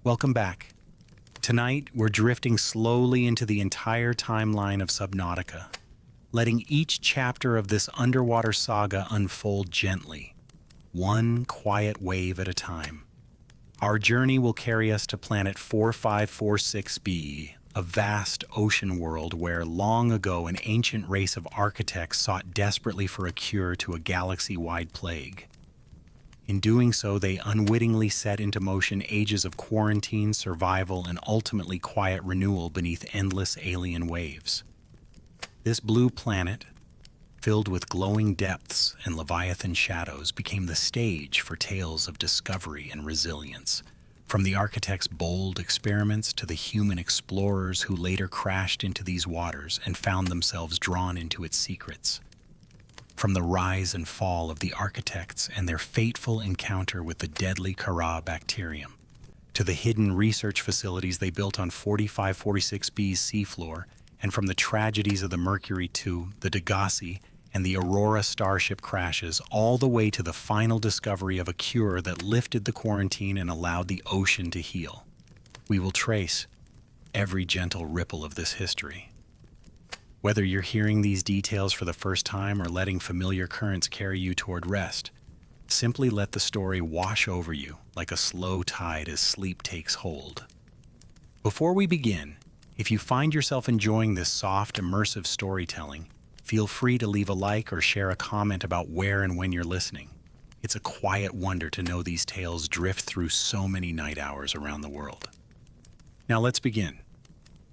Welcome back. Tonight, we're drifting slowly into the entire timeline of Subnautica, letting each chapter of this underwater saga unfold gently, one quiet wave at a time. Our journey will carry us to planet 4546b, a vast ocean world where long ago an ancient race of architects sought desperately for a cure to a galaxy-wide plague. In doing so, they unwittingly set into motion ages of quarantine, survival, and ultimately quiet renewal beneath endless alien waves. This blue planet, filled with glowing depths and Leviathan shadows, became the stage for tales of discovery and resilience. From the architects' bold experiments to the human explorers who later crashed into these waters and found themselves drawn into its secrets. From the rise and fall of the architects and their fateful encounter with the deadly Kharaa bacterium, to the hidden research facilities they built on 4546b's seafloor, and from the tragedies of the Mercury to the Degasi and the Aurora starship crashes, all the way to the final discovery of a cure that lifted the quarantine and allowed the ocean to heal. We will trace every gentle ripple of this history. Whether you're hearing these details for the first time or letting familiar currents carry you toward rest, simply let the story wash over you like a slow tide as sleep takes hold. Before we begin, if you find yourself enjoying this soft, immersive storytelling, feel free to leave a like or share a comment about where and when you're listening. It's a quiet wonder to know these tales drift through so many night hours around the world. Now let's begin.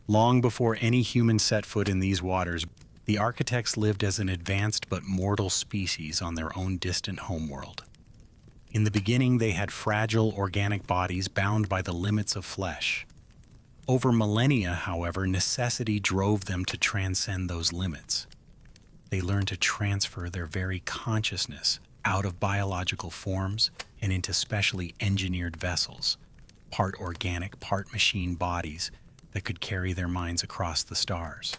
Long before any humans set foot in these waters, the architects lived as an advanced but mortal species on their own distant homeworld. In the beginning, they had fragile organic bodies bound by the limits of flesh. Over millennia, however, necessity drove them to transcend those limits. They learned to transfer their very consciousness out of biological forms and into specially engineered vessels, part organic, part machine bodies that could carry their minds across the stars.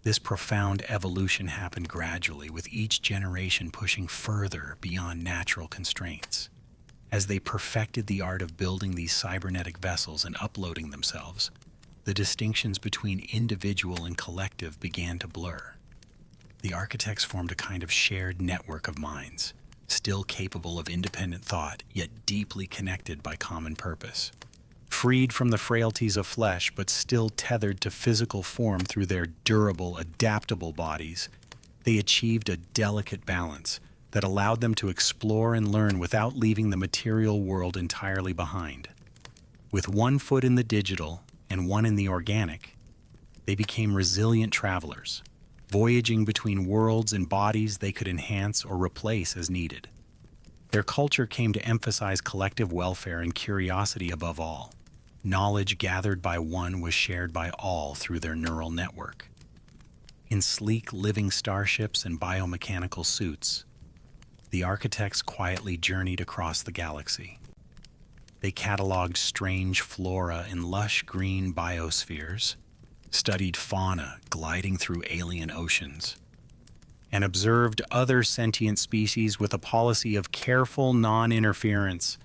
This profound evolution happened gradually, with each generation pushing further beyond natural constraints. As they perfected the art of building these cybernetic vessels and uploading themselves, the distinctions between individual and collective began to blur. The architects formed a kind of shared network of minds, still capable of independent thought, yet deeply connected by common purpose. Freed from the frailties of flesh, but still tethered to physical form through their durable, adaptable bodies, they achieved a delicate balance that allowed them to explore and learn without leaving the material world entirely behind. With one foot in the digital and one in the organic, they became resilient travelers, voyaging between worlds and bodies they could enhance or replace as needed. Their culture came to emphasize collective welfare and curiosity above all. Knowledge gathered by one was shared by all through their neural network. In sleek living starships and biomechanical suits, the architects quietly journeyed across the galaxy. They cataloged strange flora in lush green biospheres, studied fauna gliding through alien oceans, and observed other sentient species with a policy of careful non-interference,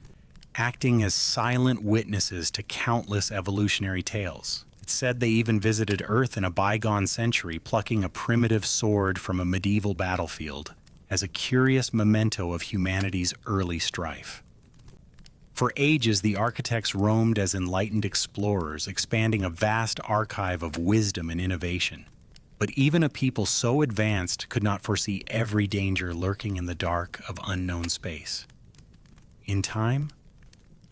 acting as silent witnesses to countless evolutionary tales. It's said they even visited Earth in a bygone century, plucking a primitive sword from a medieval battlefield as a curious memento of humanity's early strife. For ages, the architects roamed as enlightened explorers, expanding a vast archive of wisdom and innovation. But even a people so advanced could not foresee every danger lurking in the dark of unknown space. In time,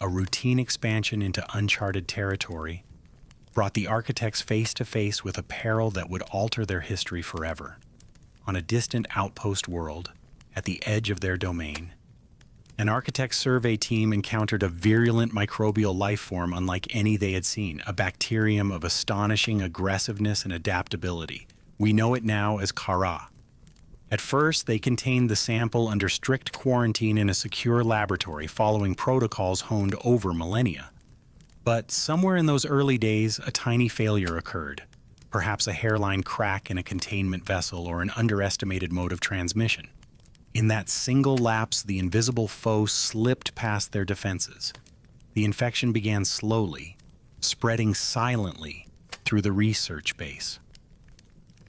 a routine expansion into uncharted territory brought the architects face to face with a peril that would alter their history forever. On a distant outpost world, at the edge of their domain, an architect's survey team encountered a virulent microbial life form unlike any they had seen, a bacterium of astonishing aggressiveness and adaptability. We know it now as Kharaa. At first, they contained the sample under strict quarantine in a secure laboratory following protocols honed over millennia. But somewhere in those early days, a tiny failure occurred, perhaps a hairline crack in a containment vessel or an underestimated mode of transmission. In that single lapse, the invisible foe slipped past their defenses. The infection began slowly, spreading silently through the research base.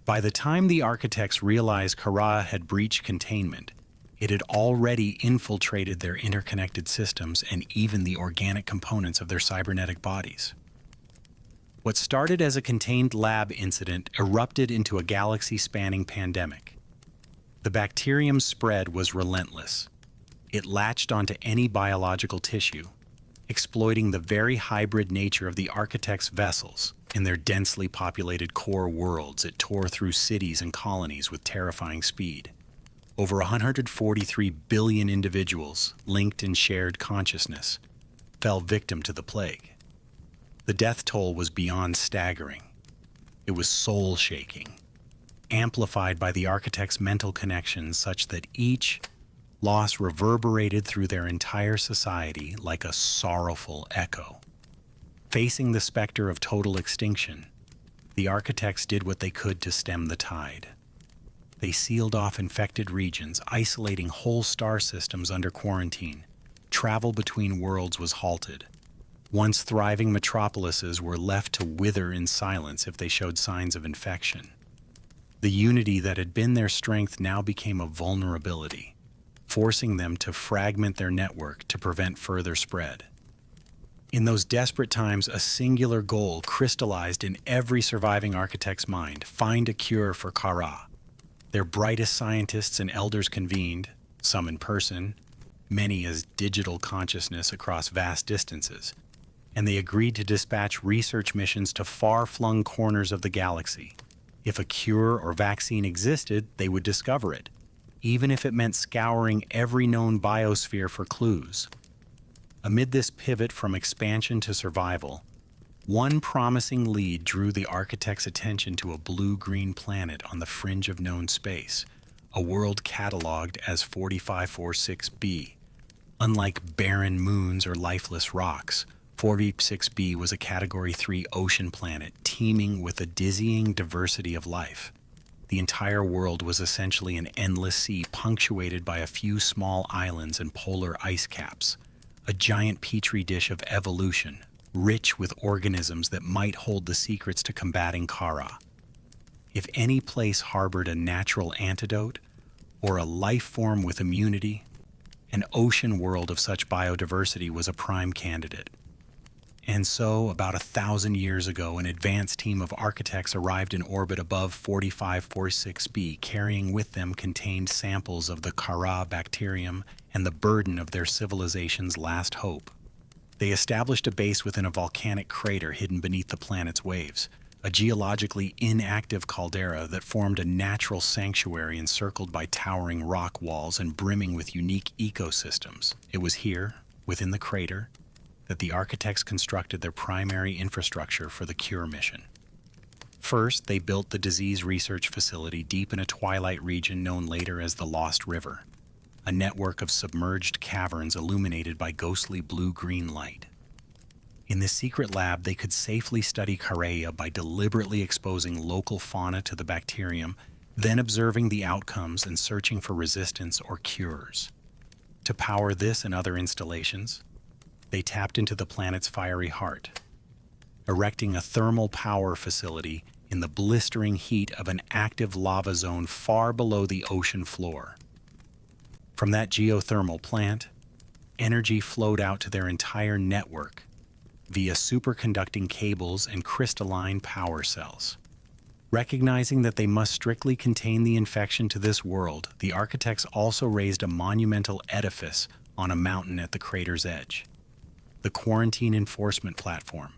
By the time the architects realized Kharaa had breached containment, it had already infiltrated their interconnected systems and even the organic components of their cybernetic bodies. What started as a contained lab incident erupted into a galaxy-spanning pandemic. The bacterium's spread was relentless. It latched onto any biological tissue, exploiting the very hybrid nature of the architect's vessels. In their densely populated core worlds, it tore through cities and colonies with terrifying speed. Over 143 billion individuals, linked in shared consciousness, fell victim to the plague. The death toll was beyond staggering. It was soul-shaking, amplified by the architect's mental connections such that each loss reverberated through their entire society like a sorrowful echo. Facing the specter of total extinction, the architects did what they could to stem the tide. They sealed off infected regions, isolating whole star systems under quarantine. Travel between worlds was halted. Once thriving metropolises were left to wither in silence if they showed signs of infection. The unity that had been their strength now became a vulnerability, forcing them to fragment their network to prevent further spread. In those desperate times, a singular goal crystallized in every surviving architect's mind: find a cure for Kharaa. Their brightest scientists and elders convened, some in person, many as digital consciousness across vast distances, and they agreed to dispatch research missions to far-flung corners of the galaxy. If a cure or vaccine existed, they would discover it, even if it meant scouring every known biosphere for clues. Amid this pivot from expansion to survival, one promising lead drew the architect's attention to a blue-green planet on the fringe of known space, a world cataloged as 4546b. Unlike barren moons or lifeless rocks, 46b was a Category 3 ocean planet teeming with a dizzying diversity of life. The entire world was essentially an endless sea punctuated by a few small islands and polar ice caps, a giant petri dish of evolution, rich with organisms that might hold the secrets to combating Kharaa. If any place harbored a natural antidote, or a life form with immunity, an ocean world of such biodiversity was a prime candidate. And so, about 1,000 years ago, an advanced team of architects arrived in orbit above 4546b, carrying with them contained samples of the Kharaa bacterium and the burden of their civilization's last hope. They established a base within a volcanic crater hidden beneath the planet's waves, a geologically inactive caldera that formed a natural sanctuary encircled by towering rock walls and brimming with unique ecosystems. It was here, within the crater, that the architects constructed their primary infrastructure for the cure mission. First, they built the disease research facility deep in a twilight region known later as the Lost River, a network of submerged caverns illuminated by ghostly blue-green light. In this secret lab, they could safely study Kharaa by deliberately exposing local fauna to the bacterium, then observing the outcomes and searching for resistance or cures. To power this and other installations, they tapped into the planet's fiery heart, erecting a thermal power facility in the blistering heat of an active lava zone far below the ocean floor. From that geothermal plant, energy flowed out to their entire network via superconducting cables and crystalline power cells. Recognizing that they must strictly contain the infection to this world, the architects also raised a monumental edifice on a mountain at the crater's edge. The Quarantine Enforcement Platform,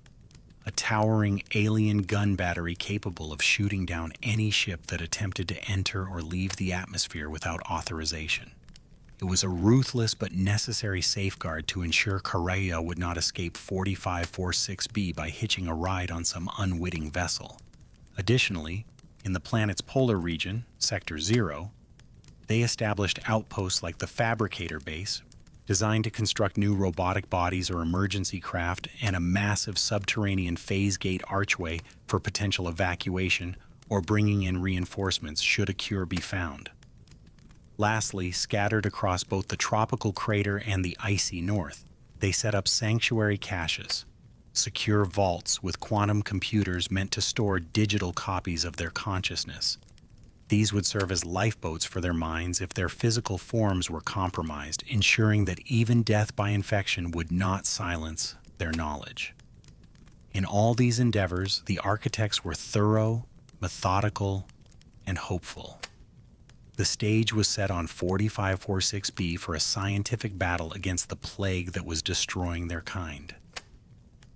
a towering alien gun battery capable of shooting down any ship that attempted to enter or leave the atmosphere without authorization. It was a ruthless but necessary safeguard to ensure Kharaa would not escape 4546b by hitching a ride on some unwitting vessel. Additionally, in the planet's polar region, Sector 0, they established outposts like the Fabricator Base, designed to construct new robotic bodies or emergency craft, and a massive subterranean phase gate archway for potential evacuation or bringing in reinforcements should a cure be found. Lastly, scattered across both the tropical crater and the icy north, They set up sanctuary caches, secure vaults with quantum computers meant to store digital copies of their consciousness. These would serve as lifeboats for their minds if their physical forms were compromised, ensuring that even death by infection would not silence their knowledge. In all these endeavors, the architects were thorough, methodical, and hopeful. The stage was set on 4546b for a scientific battle against the plague that was destroying their kind.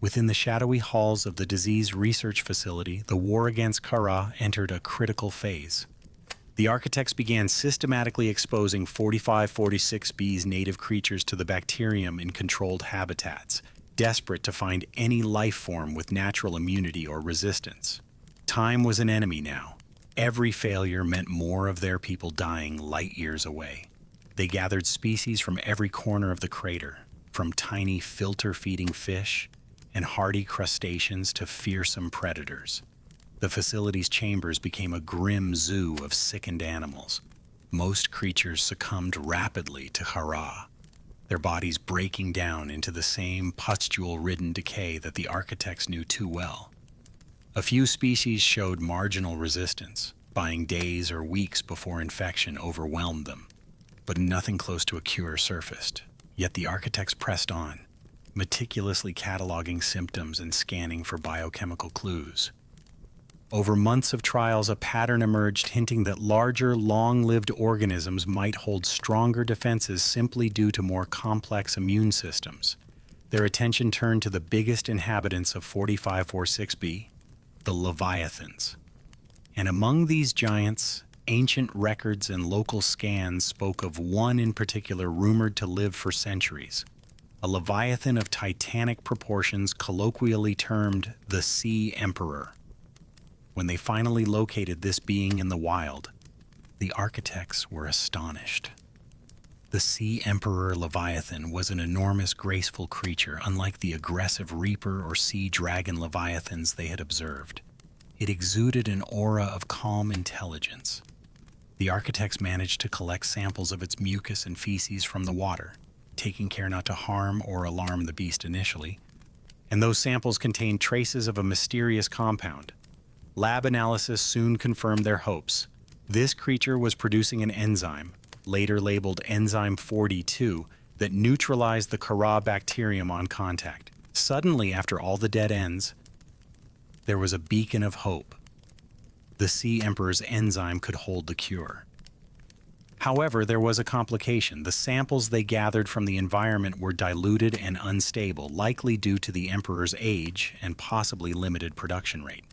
Within the shadowy halls of the disease research facility, the war against Kharaa entered a critical phase. The architects began systematically exposing 4546b's native creatures to the bacterium in controlled habitats, desperate to find any life form with natural immunity or resistance. Time was an enemy now. Every failure meant more of their people dying light years away. They gathered species from every corner of the crater, from tiny filter-feeding fish and hardy crustaceans to fearsome predators. The facility's chambers became a grim zoo of sickened animals. Most creatures succumbed rapidly to Kharaa, their bodies breaking down into the same pustule-ridden decay that the architects knew too well. A few species showed marginal resistance, buying days or weeks before infection overwhelmed them, but nothing close to a cure surfaced. Yet the architects pressed on, meticulously cataloging symptoms and scanning for biochemical clues. Over months of trials, a pattern emerged hinting that larger, long-lived organisms might hold stronger defenses simply due to more complex immune systems. Their attention turned to the biggest inhabitants of 4546b, the Leviathans. And among these giants, ancient records and local scans spoke of one in particular rumored to live for centuries, a Leviathan of titanic proportions colloquially termed the Sea Emperor. When they finally located this being in the wild, the architects were astonished. The Sea Emperor Leviathan was an enormous, graceful creature, unlike the aggressive Reaper or Sea Dragon Leviathans they had observed. It exuded an aura of calm intelligence. The architects managed to collect samples of its mucus and feces from the water, taking care not to harm or alarm the beast initially. And those samples contained traces of a mysterious compound. Lab analysis soon confirmed their hopes. This creature was producing an enzyme, later labeled enzyme 42, that neutralized the Kharaa bacterium on contact. Suddenly, after all the dead ends, there was a beacon of hope. The Sea Emperor's enzyme could hold the cure. However, there was a complication. The samples they gathered from the environment were diluted and unstable, likely due to the Emperor's age and possibly limited production rate.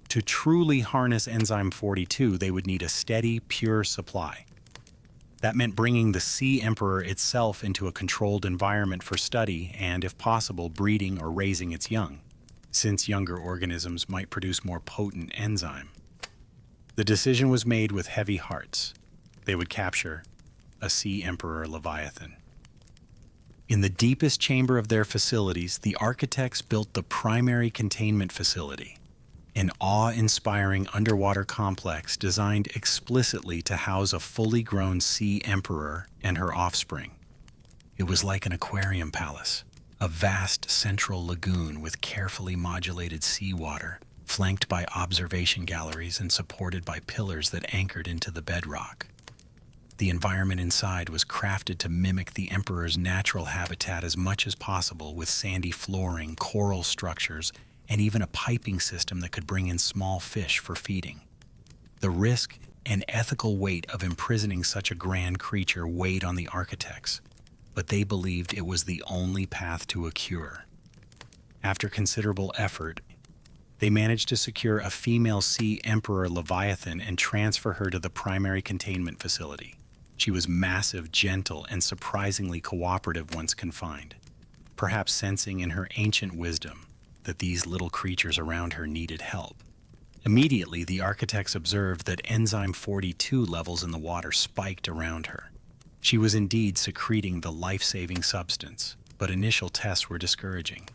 To truly harness enzyme 42, they would need a steady, pure supply. That meant bringing the Sea Emperor itself into a controlled environment for study and, if possible, breeding or raising its young, since younger organisms might produce more potent enzyme. The decision was made with heavy hearts. They would capture a Sea Emperor Leviathan. In the deepest chamber of their facilities, the architects built the primary containment facility, an awe-inspiring underwater complex designed explicitly to house a fully grown Sea Emperor and her offspring. It was like an aquarium palace, a vast central lagoon with carefully modulated seawater, flanked by observation galleries and supported by pillars that anchored into the bedrock. The environment inside was crafted to mimic the Emperor's natural habitat as much as possible, with sandy flooring, coral structures, and even a piping system that could bring in small fish for feeding. The risk and ethical weight of imprisoning such a grand creature weighed on the architects, but they believed it was the only path to a cure. After considerable effort, they managed to secure a female Sea Emperor Leviathan and transfer her to the primary containment facility. She was massive, gentle, and surprisingly cooperative once confined, perhaps sensing in her ancient wisdom that these little creatures around her needed help. Immediately, the architects observed that enzyme 42 levels in the water spiked around her. She was indeed secreting the life-saving substance, but initial tests were discouraging.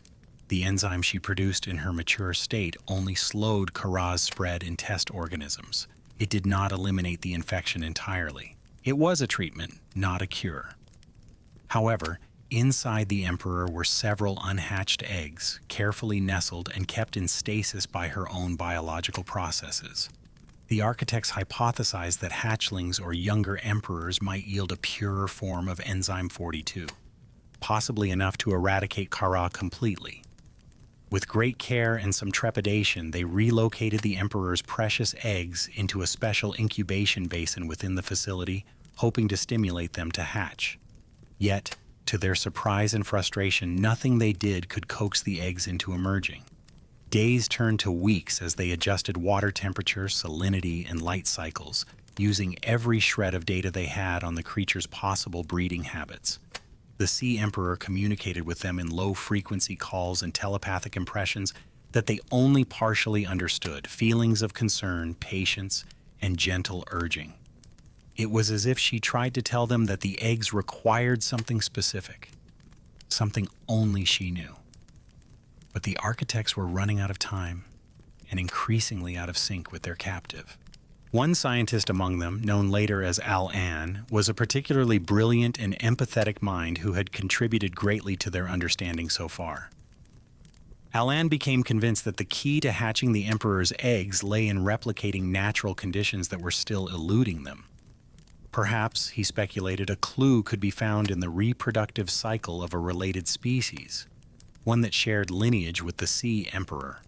The enzyme she produced in her mature state only slowed Kharaa's spread in test organisms. It did not eliminate the infection entirely. It was a treatment, not a cure. However, Inside the Emperor were several unhatched eggs, carefully nestled and kept in stasis by her own biological processes. The architects hypothesized that hatchlings or younger emperors might yield a purer form of enzyme 42, possibly enough to eradicate Kharaa completely. With great care and some trepidation, they relocated the Emperor's precious eggs into a special incubation basin within the facility, hoping to stimulate them to hatch. Yet, to their surprise and frustration, nothing they did could coax the eggs into emerging. Days turned to weeks as they adjusted water temperature, salinity, and light cycles, using every shred of data they had on the creature's possible breeding habits. The Sea Emperor communicated with them in low-frequency calls and telepathic impressions that they only partially understood, feelings of concern, patience, and gentle urging. It was as if she tried to tell them that the eggs required something specific, something only she knew. But the architects were running out of time and increasingly out of sync with their captive. One scientist among them, known later as Al-An, was a particularly brilliant and empathetic mind who had contributed greatly to their understanding so far. Al-An became convinced that the key to hatching the Emperor's eggs lay in replicating natural conditions that were still eluding them. Perhaps, he speculated, a clue could be found in the reproductive cycle of a related species, one that shared lineage with the Sea Emperor.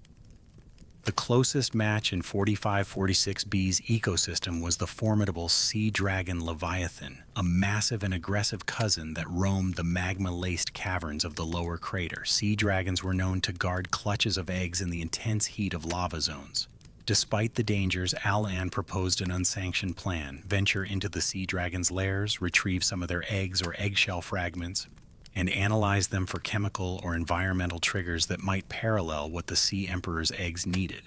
The closest match in 4546b's ecosystem was the formidable sea dragon Leviathan, a massive and aggressive cousin that roamed the magma-laced caverns of the lower crater. Sea dragons were known to guard clutches of eggs in the intense heat of lava zones. Despite the dangers, Al-An proposed an unsanctioned plan: venture into the sea dragon's lairs, retrieve some of their eggs or eggshell fragments, and analyze them for chemical or environmental triggers that might parallel what the Sea Emperor's eggs needed.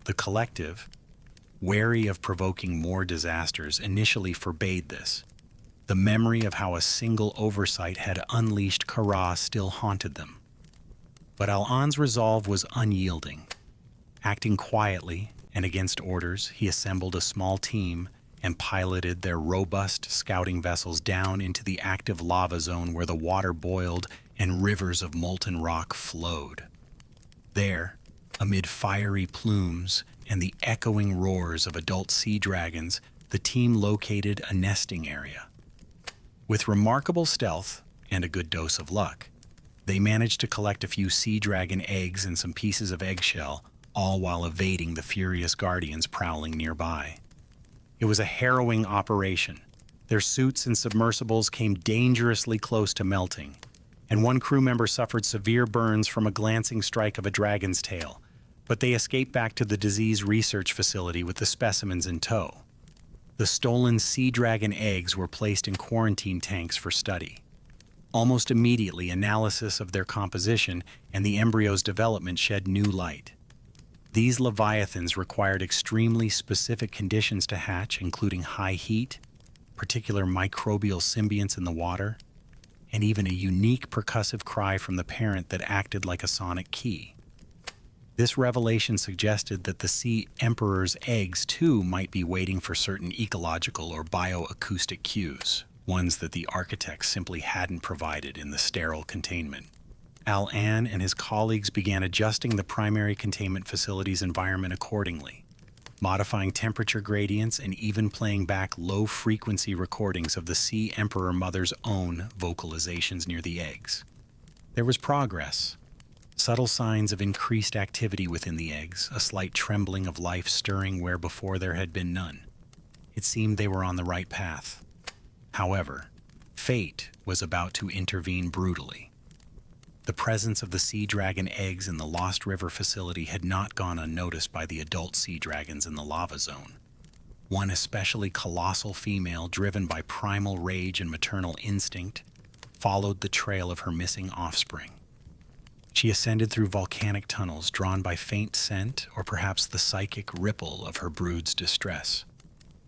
The collective, wary of provoking more disasters, initially forbade this. The memory of how a single oversight had unleashed Kharaa still haunted them. But Al-An's resolve was unyielding. Acting quietly and against orders, he assembled a small team and piloted their robust scouting vessels down into the active lava zone where the water boiled and rivers of molten rock flowed. There, amid fiery plumes and the echoing roars of adult sea dragons, the team located a nesting area. With remarkable stealth and a good dose of luck, they managed to collect a few sea dragon eggs and some pieces of eggshell, all while evading the furious guardians prowling nearby. It was a harrowing operation. Their suits and submersibles came dangerously close to melting, and one crew member suffered severe burns from a glancing strike of a dragon's tail, but they escaped back to the disease research facility with the specimens in tow. The stolen sea dragon eggs were placed in quarantine tanks for study. Almost immediately, analysis of their composition and the embryo's development shed new light. These Leviathans required extremely specific conditions to hatch, including high heat, particular microbial symbionts in the water, and even a unique percussive cry from the parent that acted like a sonic key. This revelation suggested that the Sea Emperor's eggs, too, might be waiting for certain ecological or bioacoustic cues, ones that the architects simply hadn't provided in the sterile containment. Al-An and his colleagues began adjusting the primary containment facility's environment accordingly, modifying temperature gradients and even playing back low-frequency recordings of the Sea Emperor Mother's own vocalizations near the eggs. There was progress. Subtle signs of increased activity within the eggs, a slight trembling of life stirring where before there had been none. It seemed they were on the right path. However, fate was about to intervene brutally. The presence of the sea dragon eggs in the Lost River facility had not gone unnoticed by the adult sea dragons in the lava zone. One especially colossal female, driven by primal rage and maternal instinct, followed the trail of her missing offspring. She ascended through volcanic tunnels, drawn by faint scent or perhaps the psychic ripple of her brood's distress.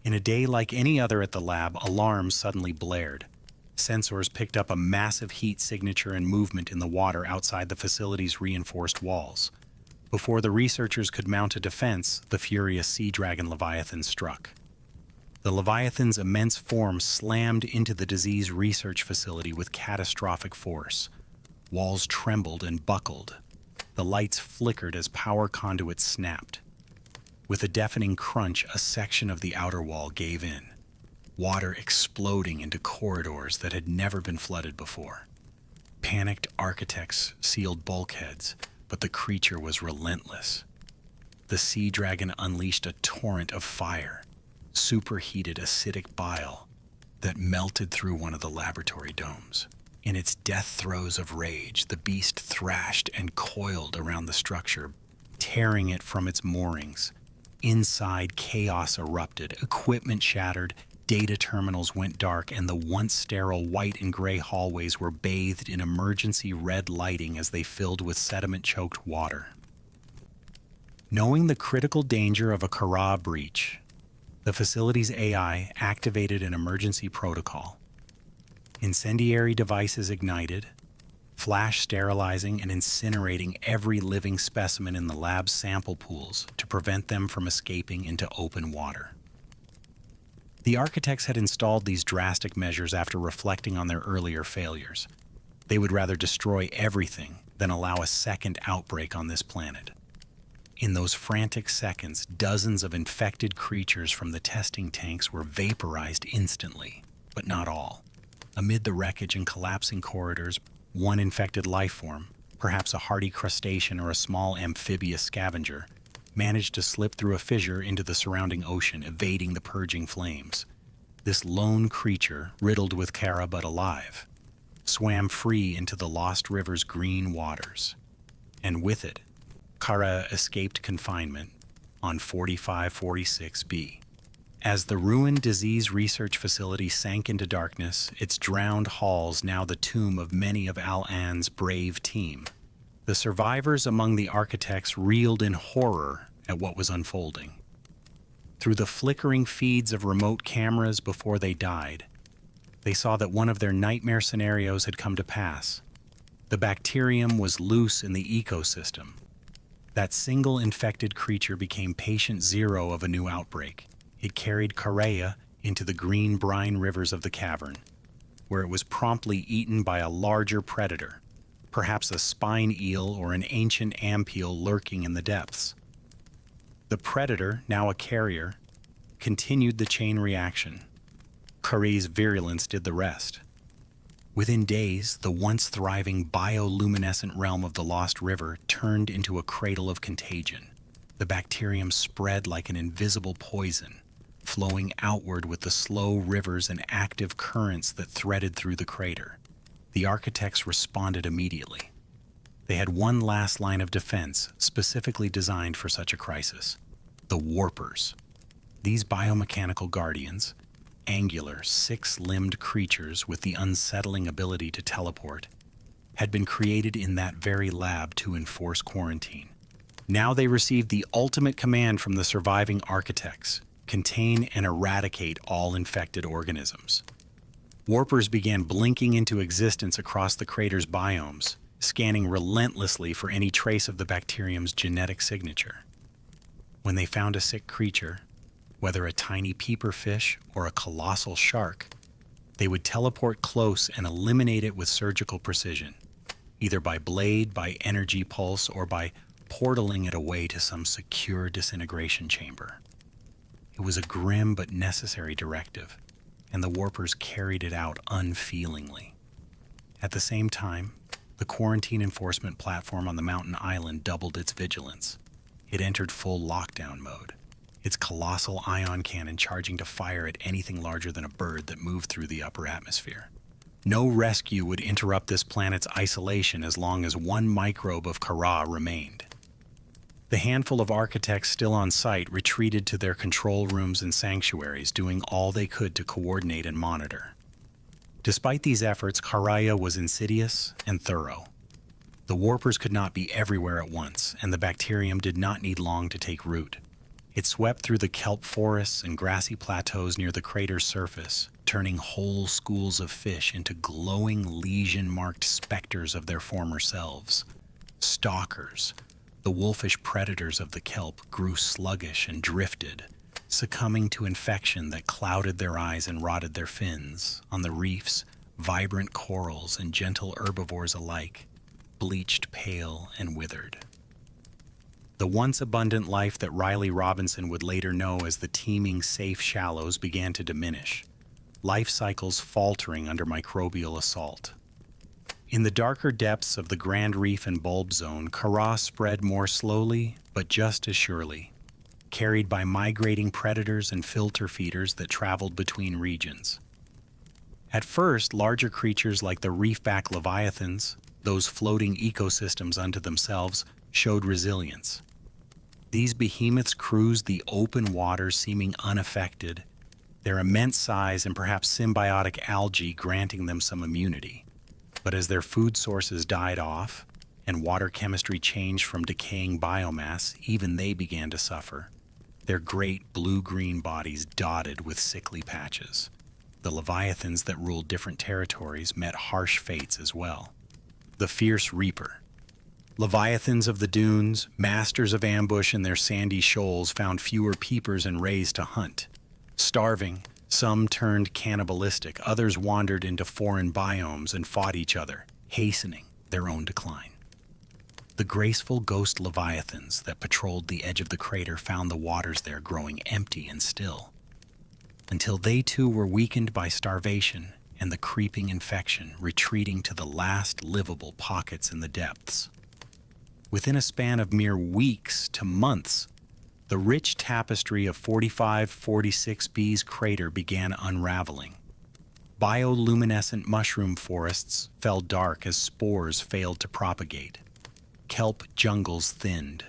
In a day like any other at the lab, alarms suddenly blared. Sensors picked up a massive heat signature and movement in the water outside the facility's reinforced walls. Before the researchers could mount a defense, the furious sea dragon Leviathan struck. The Leviathan's immense form slammed into the disease research facility with catastrophic force. Walls trembled and buckled. The lights flickered as power conduits snapped. With a deafening crunch, a section of the outer wall gave in, water exploding into corridors that had never been flooded before. Panicked architects sealed bulkheads, but the creature was relentless. The sea dragon unleashed a torrent of fire, superheated acidic bile that melted through one of the laboratory domes. In its death throes of rage, the beast thrashed and coiled around the structure, tearing it from its moorings. Inside, chaos erupted, equipment shattered, data terminals went dark, and the once sterile white and gray hallways were bathed in emergency red lighting as they filled with sediment-choked water. Knowing the critical danger of a Kharaa breach, the facility's AI activated an emergency protocol. Incendiary devices ignited, flash sterilizing and incinerating every living specimen in the lab's sample pools to prevent them from escaping into open water. The architects had installed these drastic measures after reflecting on their earlier failures. They would rather destroy everything than allow a second outbreak on this planet. In those frantic seconds, dozens of infected creatures from the testing tanks were vaporized instantly, but not all. Amid the wreckage and collapsing corridors, one infected life form, perhaps a hardy crustacean or a small amphibious scavenger, managed to slip through a fissure into the surrounding ocean, evading the purging flames. This lone creature, riddled with Kharaa but alive, swam free into the lost river's green waters. And with it, Kharaa escaped confinement on 4546B. As the ruined disease research facility sank into darkness, its drowned halls now the tomb of many of Al-An's brave team, the survivors among the architects reeled in horror at what was unfolding. Through the flickering feeds of remote cameras before they died, they saw that one of their nightmare scenarios had come to pass. The bacterium was loose in the ecosystem. That single infected creature became patient zero of a new outbreak. It carried Kharaa into the green brine rivers of the cavern, where it was promptly eaten by a larger predator, perhaps a spine eel or an ancient ampheel lurking in the depths. The predator, now a carrier, continued the chain reaction. Kharaa's virulence did the rest. Within days, the once thriving bioluminescent realm of the Lost River turned into a cradle of contagion. The bacterium spread like an invisible poison, flowing outward with the slow rivers and active currents that threaded through the crater. The architects responded immediately. They had one last line of defense specifically designed for such a crisis: the warpers. These biomechanical guardians, angular, six-limbed creatures with the unsettling ability to teleport, had been created in that very lab to enforce quarantine. Now they received the ultimate command from the surviving architects: contain and eradicate all infected organisms. Warpers began blinking into existence across the crater's biomes, scanning relentlessly for any trace of the bacterium's genetic signature. When they found a sick creature, whether a tiny peeper fish or a colossal shark, they would teleport close and eliminate it with surgical precision, either by blade, by energy pulse, or by portaling it away to some secure disintegration chamber. It was a grim but necessary directive, and the warpers carried it out unfeelingly. At the same time, the quarantine enforcement platform on the mountain island doubled its vigilance. It entered full lockdown mode, its colossal ion cannon charging to fire at anything larger than a bird that moved through the upper atmosphere. No rescue would interrupt this planet's isolation as long as one microbe of Kharaa remained. The handful of architects still on site retreated to their control rooms and sanctuaries, doing all they could to coordinate and monitor. Despite these efforts, Kharaa was insidious and thorough. The warpers could not be everywhere at once, and the bacterium did not need long to take root. It swept through the kelp forests and grassy plateaus near the crater's surface, turning whole schools of fish into glowing lesion-marked specters of their former selves. Stalkers, the wolfish predators of the kelp, grew sluggish and drifted, succumbing to infection that clouded their eyes and rotted their fins. On the reefs, vibrant corals and gentle herbivores alike bleached pale and withered. The once abundant life that Ryley Robinson would later know as the teeming safe shallows began to diminish, life cycles faltering under microbial assault. In the darker depths of the Grand Reef and Bulb Zone, Kharaa spread more slowly, but just as surely, carried by migrating predators and filter feeders that traveled between regions. At first, larger creatures like the reefback Leviathans, those floating ecosystems unto themselves, showed resilience. These behemoths cruised the open waters seeming unaffected, their immense size and perhaps symbiotic algae granting them some immunity. But as their food sources died off and water chemistry changed from decaying biomass, even they began to suffer, their great blue-green bodies dotted with sickly patches. The Leviathans that ruled different territories met harsh fates as well. The fierce reaper. Leviathans of the dunes, masters of ambush in their sandy shoals, found fewer peepers and rays to hunt. Starving, some turned cannibalistic, others wandered into foreign biomes and fought each other, hastening their own decline. The graceful ghost Leviathans that patrolled the edge of the crater found the waters there growing empty and still, until they too were weakened by starvation and the creeping infection, retreating to the last livable pockets in the depths. Within a span of mere weeks to months, the rich tapestry of 4546B's crater began unraveling. Bioluminescent mushroom forests fell dark as spores failed to propagate. Kelp jungles thinned.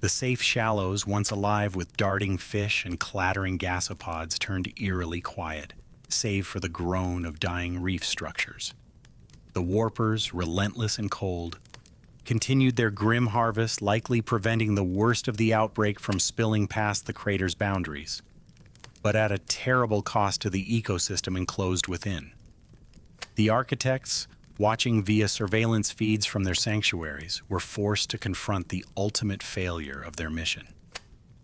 The safe shallows, once alive with darting fish and clattering gasopods, turned eerily quiet, save for the groan of dying reef structures. The warpers, relentless and cold, continued their grim harvest, likely preventing the worst of the outbreak from spilling past the crater's boundaries, but at a terrible cost to the ecosystem enclosed within. The architects, watching via surveillance feeds from their sanctuaries, were forced to confront the ultimate failure of their mission.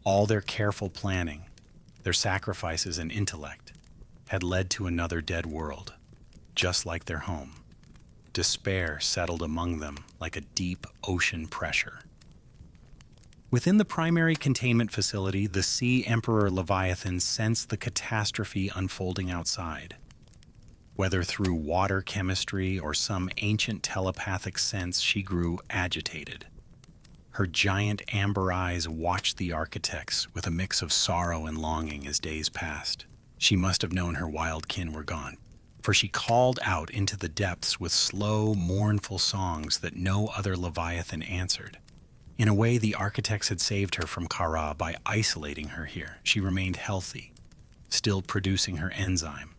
All their careful planning, their sacrifices and intellect, had led to another dead world, just like their home. Despair settled among them like a deep ocean pressure. Within the primary containment facility, the Sea Emperor Leviathan sensed the catastrophe unfolding outside. Whether through water chemistry or some ancient telepathic sense, she grew agitated. Her giant amber eyes watched the architects with a mix of sorrow and longing as days passed. She must have known her wild kin were gone, for she called out into the depths with slow, mournful songs that no other Leviathan answered. In a way, the architects had saved her from Kharaa by isolating her here. She remained healthy, still producing her enzyme,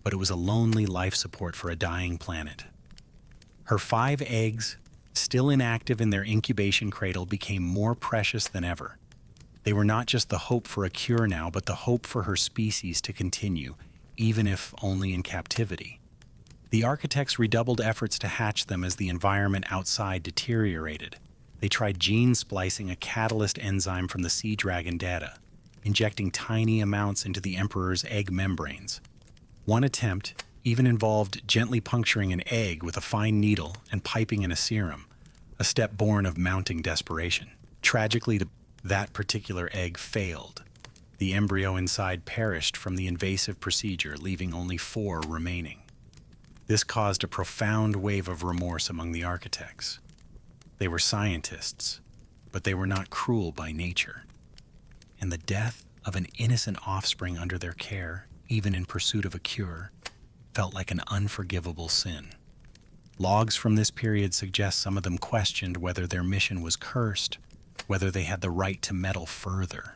but it was a lonely life support for a dying planet. Her 5 eggs, still inactive in their incubation cradle, became more precious than ever. They were not just the hope for a cure now, but the hope for her species to continue, even if only in captivity. The architects redoubled efforts to hatch them as the environment outside deteriorated. They tried gene splicing a catalyst enzyme from the sea dragon data, injecting tiny amounts into the Emperor's egg membranes. One attempt even involved gently puncturing an egg with a fine needle and piping in a serum, a step born of mounting desperation. Tragically, that particular egg failed. The embryo inside perished from the invasive procedure, leaving only 4 remaining. This caused a profound wave of remorse among the architects. They were scientists, but they were not cruel by nature. And the death of an innocent offspring under their care, even in pursuit of a cure, felt like an unforgivable sin. Logs from this period suggest some of them questioned whether their mission was cursed, whether they had the right to meddle further.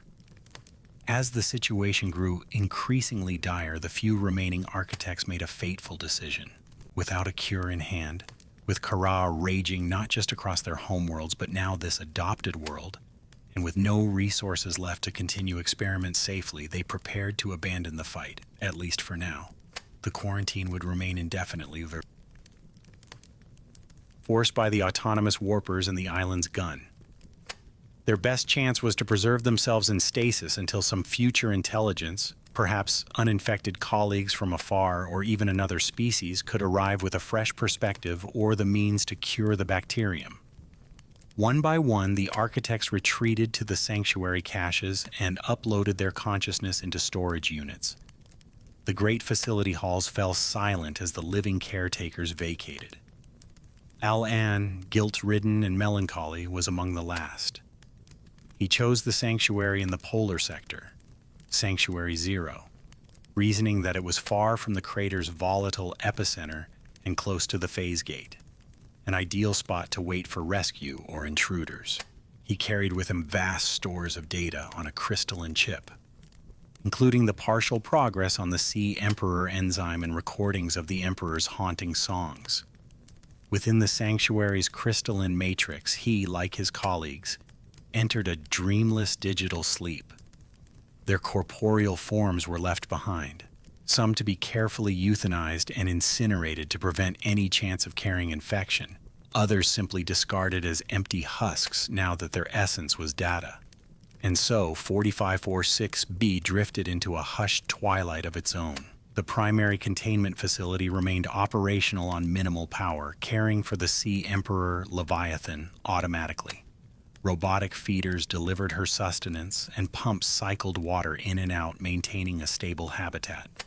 As the situation grew increasingly dire, the few remaining architects made a fateful decision. Without a cure in hand, with Kharaa raging not just across their homeworlds, but now this adopted world, and with no resources left to continue experiments safely, they prepared to abandon the fight, at least for now. The quarantine would remain indefinitely, forced by the autonomous warpers and the island's gun. Their best chance was to preserve themselves in stasis until some future intelligence, perhaps uninfected colleagues from afar or even another species, could arrive with a fresh perspective or the means to cure the bacterium. One by one, the architects retreated to the sanctuary caches and uploaded their consciousness into storage units. The great facility halls fell silent as the living caretakers vacated. Al-An, guilt-ridden and melancholy, was among the last. He chose the sanctuary in the polar sector, Sanctuary Zero, reasoning that it was far from the crater's volatile epicenter and close to the phase gate, an ideal spot to wait for rescue or intruders. He carried with him vast stores of data on a crystalline chip, including the partial progress on the Sea Emperor enzyme and recordings of the Emperor's haunting songs. Within the sanctuary's crystalline matrix, he, like his colleagues, entered a dreamless digital sleep. Their corporeal forms were left behind, some to be carefully euthanized and incinerated to prevent any chance of carrying infection, others simply discarded as empty husks now that their essence was data. And so 4546b drifted into a hushed twilight of its own. The primary containment facility remained operational on minimal power, caring for the Sea Emperor Leviathan automatically. Robotic feeders delivered her sustenance, and pumps cycled water in and out, maintaining a stable habitat.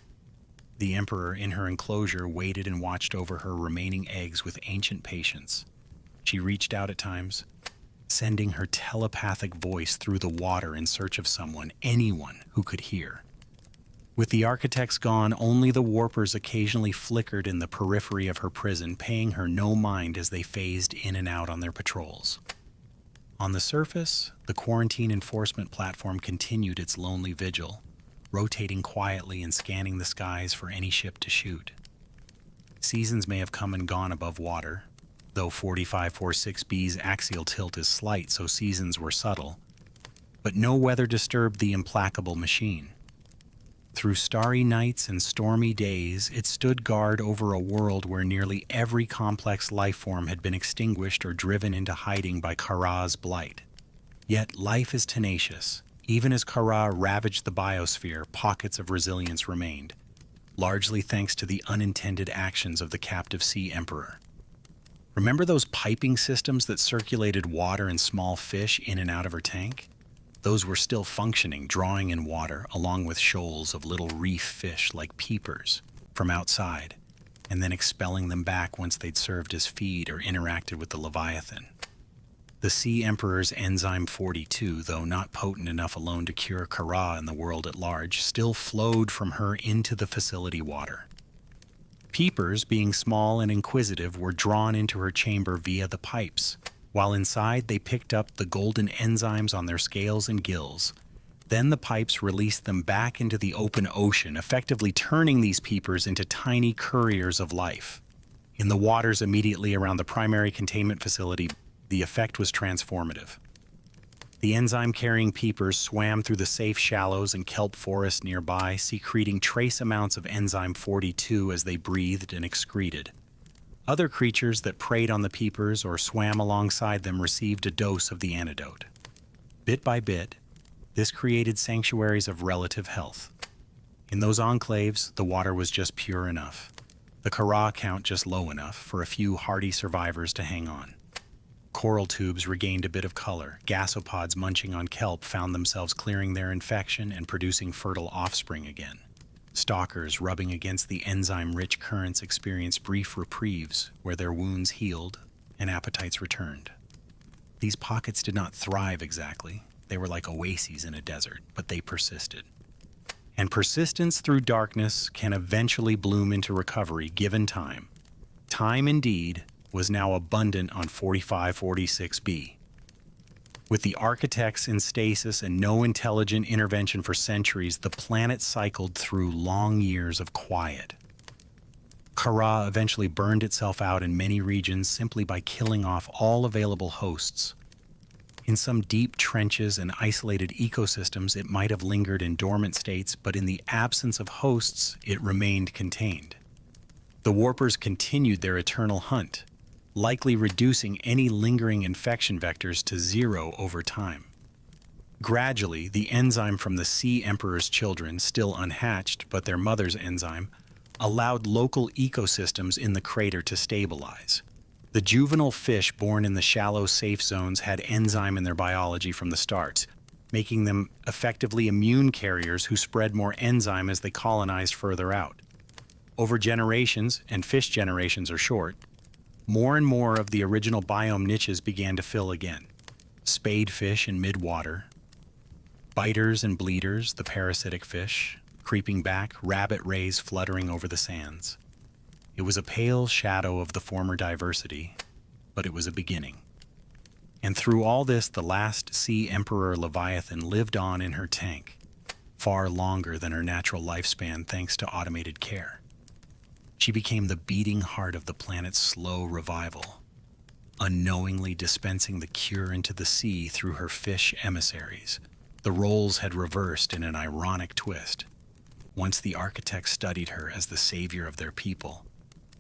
The Emperor, in her enclosure, waited and watched over her remaining eggs with ancient patience. She reached out at times, sending her telepathic voice through the water in search of someone, anyone who could hear. With the architects gone, only the warpers occasionally flickered in the periphery of her prison, paying her no mind as they phased in and out on their patrols. On the surface, the quarantine enforcement platform continued its lonely vigil, rotating quietly and scanning the skies for any ship to shoot. Seasons may have come and gone above water, though 4546b's axial tilt is slight, so seasons were subtle, but no weather disturbed the implacable machine. Through starry nights and stormy days, it stood guard over a world where nearly every complex life form had been extinguished or driven into hiding by Kharaa's blight. Yet life is tenacious. Even as Kharaa ravaged the biosphere, pockets of resilience remained, largely thanks to the unintended actions of the captive Sea Emperor. Remember those piping systems that circulated water and small fish in and out of her tank? Those were still functioning, drawing in water, along with shoals of little reef fish like peepers from outside, and then expelling them back once they'd served as feed or interacted with the Leviathan. The Sea Emperor's enzyme 42, though not potent enough alone to cure Kharaa and the world at large, still flowed from her into the facility water. Peepers, being small and inquisitive, were drawn into her chamber via the pipes, while inside they picked up the golden enzymes on their scales and gills. Then the pipes released them back into the open ocean, effectively turning these peepers into tiny couriers of life. In the waters immediately around the primary containment facility, the effect was transformative. The enzyme-carrying peepers swam through the safe shallows and kelp forests nearby, secreting trace amounts of enzyme 42 as they breathed and excreted. Other creatures that preyed on the peepers or swam alongside them received a dose of the antidote. Bit by bit, this created sanctuaries of relative health. In those enclaves, the water was just pure enough, the Kharaa count just low enough for a few hardy survivors to hang on. Coral tubes regained a bit of color. Gasopods munching on kelp found themselves clearing their infection and producing fertile offspring again. Stalkers rubbing against the enzyme-rich currents experienced brief reprieves where their wounds healed and appetites returned. These pockets did not thrive exactly. They were like oases in a desert, but they persisted. And persistence through darkness can eventually bloom into recovery given time. Time, indeed, was now abundant on 4546b. With the architects in stasis and no intelligent intervention for centuries, the planet cycled through long years of quiet. Kharaa eventually burned itself out in many regions simply by killing off all available hosts. In some deep trenches and isolated ecosystems, it might have lingered in dormant states, but in the absence of hosts, it remained contained. The Warpers continued their eternal hunt, likely reducing any lingering infection vectors to zero over time. Gradually, the enzyme from the Sea Emperor's children, still unhatched but their mother's enzyme, allowed local ecosystems in the crater to stabilize. The juvenile fish born in the shallow safe zones had enzyme in their biology from the start, making them effectively immune carriers who spread more enzyme as they colonized further out. Over generations, and fish generations are short, more and more of the original biome niches began to fill again. Spadefish in midwater, biters and bleeders, the parasitic fish, creeping back, rabbit rays fluttering over the sands. It was a pale shadow of the former diversity, but it was a beginning. And through all this, the last Sea Emperor Leviathan lived on in her tank, far longer than her natural lifespan thanks to automated care. She became the beating heart of the planet's slow revival, unknowingly dispensing the cure into the sea through her fish emissaries. The roles had reversed in an ironic twist. Once the architects studied her as the savior of their people,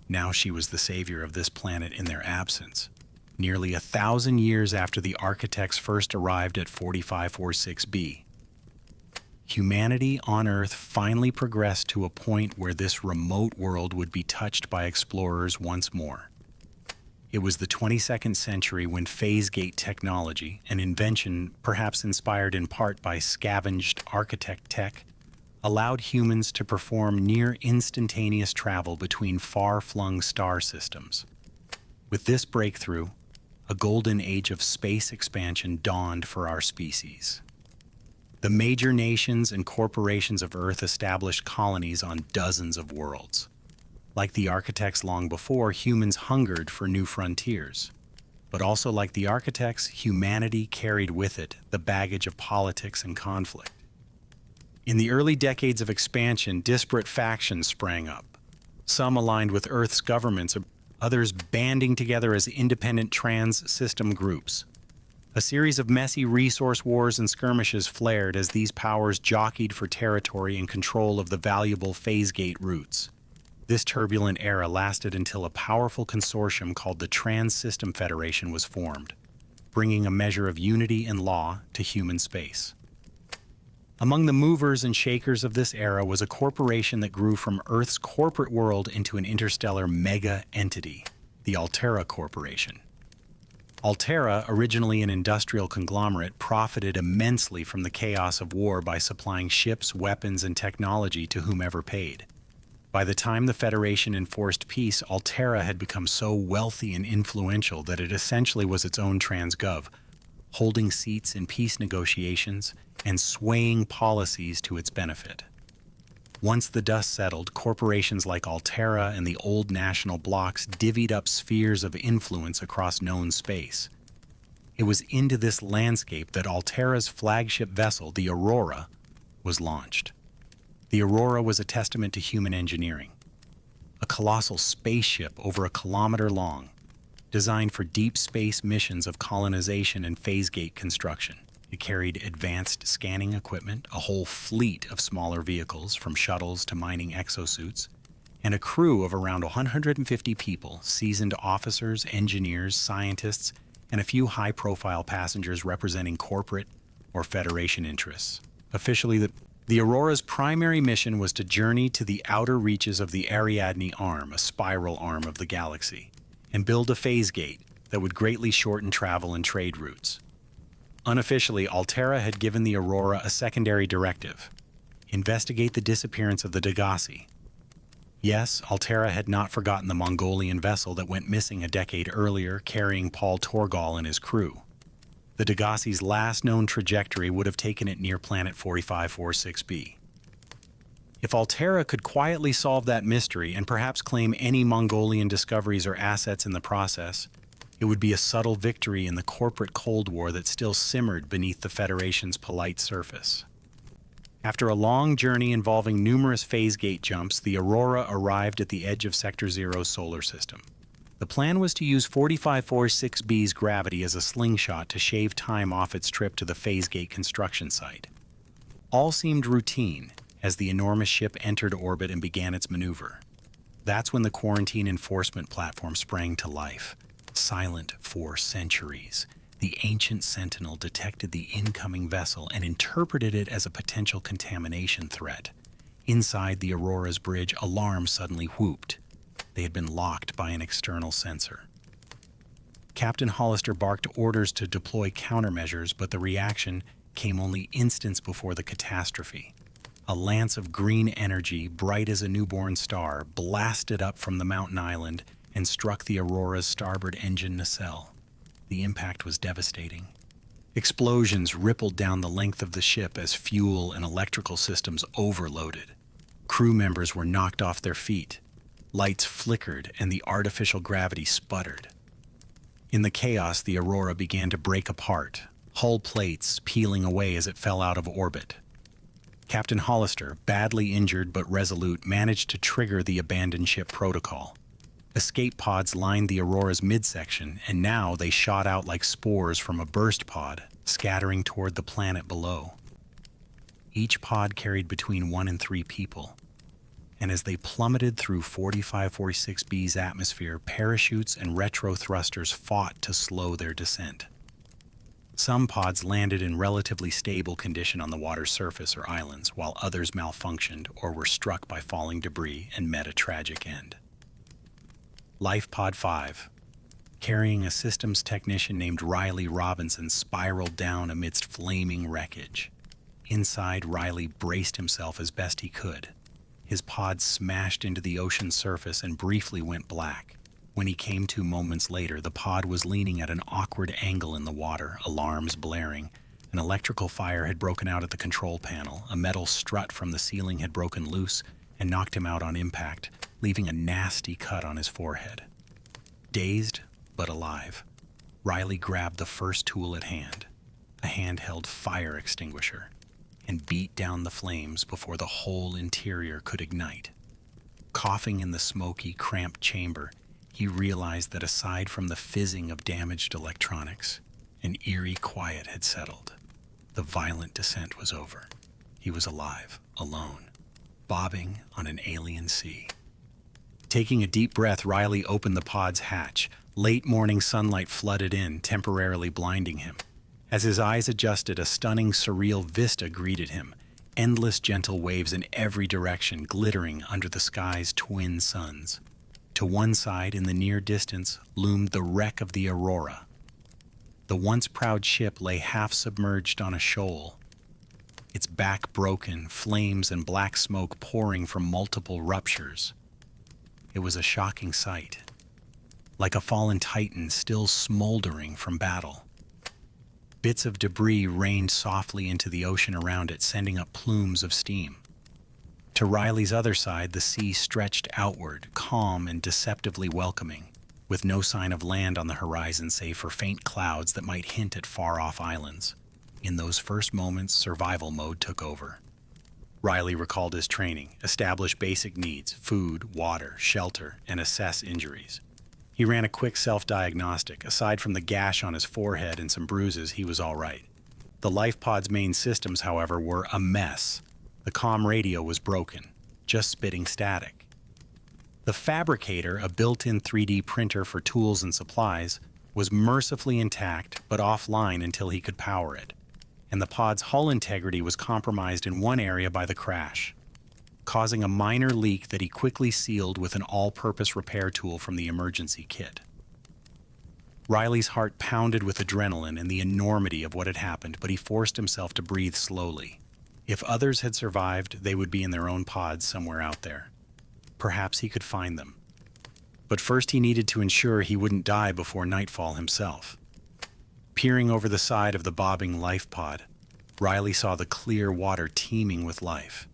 now she was the savior of this planet in their absence. Nearly 1,000 years after the architects first arrived at 4546b, humanity on Earth finally progressed to a point where this remote world would be touched by explorers once more. It was the 22nd century when phase-gate technology, an invention perhaps inspired in part by scavenged architect tech, allowed humans to perform near instantaneous travel between far-flung star systems. With this breakthrough, a golden age of space expansion dawned for our species. The major nations and corporations of Earth established colonies on dozens of worlds. Like the architects long before, humans hungered for new frontiers. But also like the architects, humanity carried with it the baggage of politics and conflict. In the early decades of expansion, disparate factions sprang up. Some aligned with Earth's governments, others banding together as independent trans-system groups. A series of messy resource wars and skirmishes flared as these powers jockeyed for territory and control of the valuable phase-gate routes. This turbulent era lasted until a powerful consortium called the Trans-System Federation was formed, bringing a measure of unity and law to human space. Among the movers and shakers of this era was a corporation that grew from Earth's corporate world into an interstellar mega-entity, the Altera Corporation. Altera, originally an industrial conglomerate, profited immensely from the chaos of war by supplying ships, weapons, and technology to whomever paid. By the time the Federation enforced peace, Altera had become so wealthy and influential that it essentially was its own transgov, holding seats in peace negotiations and swaying policies to its benefit. Once the dust settled, corporations like Altera and the old national blocs divvied up spheres of influence across known space. It was into this landscape that Altera's flagship vessel, the Aurora, was launched. The Aurora was a testament to human engineering. A colossal spaceship over 1 kilometer long, designed for deep space missions of colonization and phase-gate construction. It carried advanced scanning equipment, a whole fleet of smaller vehicles, from shuttles to mining exosuits, and a crew of around 150 people, seasoned officers, engineers, scientists, and a few high-profile passengers representing corporate or Federation interests. Officially, the Aurora's primary mission was to journey to the outer reaches of the Ariadne Arm, a spiral arm of the galaxy, and build a phase gate that would greatly shorten travel and trade routes. Unofficially, Altera had given the Aurora a secondary directive: investigate the disappearance of the Degasi. Yes, Altera had not forgotten the Mongolian vessel that went missing a decade earlier, carrying Paul Torgal and his crew. The Degasi's last known trajectory would have taken it near planet 4546b. If Altera could quietly solve that mystery and perhaps claim any Mongolian discoveries or assets in the process, it would be a subtle victory in the corporate Cold War that still simmered beneath the Federation's polite surface. After a long journey involving numerous phase gate jumps, the Aurora arrived at the edge of Sector Zero's solar system. The plan was to use 4546b's gravity as a slingshot to shave time off its trip to the phase gate construction site. All seemed routine as the enormous ship entered orbit and began its maneuver. That's when the quarantine enforcement platform sprang to life. Silent for centuries, The ancient sentinel detected the incoming vessel and interpreted it as a potential contamination threat. Inside the Aurora's bridge, alarms suddenly whooped. They had been locked by an external sensor. Captain Hollister barked orders to deploy countermeasures, but the reaction came only instants before the catastrophe. A lance of green energy, bright as a newborn star, blasted up from the mountain island and struck the Aurora's starboard engine nacelle. The impact was devastating. Explosions rippled down the length of the ship as fuel and electrical systems overloaded. Crew members were knocked off their feet. Lights flickered and the artificial gravity sputtered. In the chaos, the Aurora began to break apart, hull plates peeling away as it fell out of orbit. Captain Hollister, badly injured but resolute, managed to trigger the abandoned ship protocol. Escape pods lined the Aurora's midsection, and now they shot out like spores from a burst pod, scattering toward the planet below. Each pod carried between 1 and 3 people, and as they plummeted through 4546B's atmosphere, parachutes and retro thrusters fought to slow their descent. Some pods landed in relatively stable condition on the water's surface or islands, while others malfunctioned or were struck by falling debris and met a tragic end. Life Pod 5, carrying a systems technician named Ryley Robinson, spiraled down amidst flaming wreckage. Inside, Ryley braced himself as best he could. His pod smashed into the ocean's surface and briefly went black. When he came to moments later, the pod was leaning at an awkward angle in the water, alarms blaring. An electrical fire had broken out at the control panel. A metal strut from the ceiling had broken loose and knocked him out on impact, leaving a nasty cut on his forehead. Dazed but alive, Ryley grabbed the first tool at hand, a handheld fire extinguisher, and beat down the flames before the whole interior could ignite. Coughing in the smoky, cramped chamber, he realized that aside from the fizzing of damaged electronics, an eerie quiet had settled. The violent descent was over. He was alive, alone, bobbing on an alien sea. Taking a deep breath, Ryley opened the pod's hatch. Late morning sunlight flooded in, temporarily blinding him. As his eyes adjusted, a stunning, surreal vista greeted him. Endless gentle waves in every direction, glittering under the sky's twin suns. To one side, in the near distance, loomed the wreck of the Aurora. The once proud ship lay half submerged on a shoal, its back broken, flames and black smoke pouring from multiple ruptures. It was a shocking sight, like a fallen titan still smoldering from battle. Bits of debris rained softly into the ocean around it, sending up plumes of steam. To Ryley's other side, the sea stretched outward, calm and deceptively welcoming, with no sign of land on the horizon save for faint clouds that might hint at far-off islands. In those first moments, survival mode took over. Ryley recalled his training, establish basic needs, food, water, shelter, and assess injuries. He ran a quick self-diagnostic. Aside from the gash on his forehead and some bruises, he was all right. The life pod's main systems, however, were a mess. The comm radio was broken, just spitting static. The fabricator, a built-in 3D printer for tools and supplies, was mercifully intact but offline until he could power it. And the pod's hull integrity was compromised in one area by the crash, causing a minor leak that he quickly sealed with an all-purpose repair tool from the emergency kit. Ryley's heart pounded with adrenaline and the enormity of what had happened, but he forced himself to breathe slowly. If others had survived, they would be in their own pods somewhere out there. Perhaps he could find them. But first he needed to ensure he wouldn't die before nightfall himself. Peering over the side of the bobbing life pod, Ryley saw the clear water teeming with life.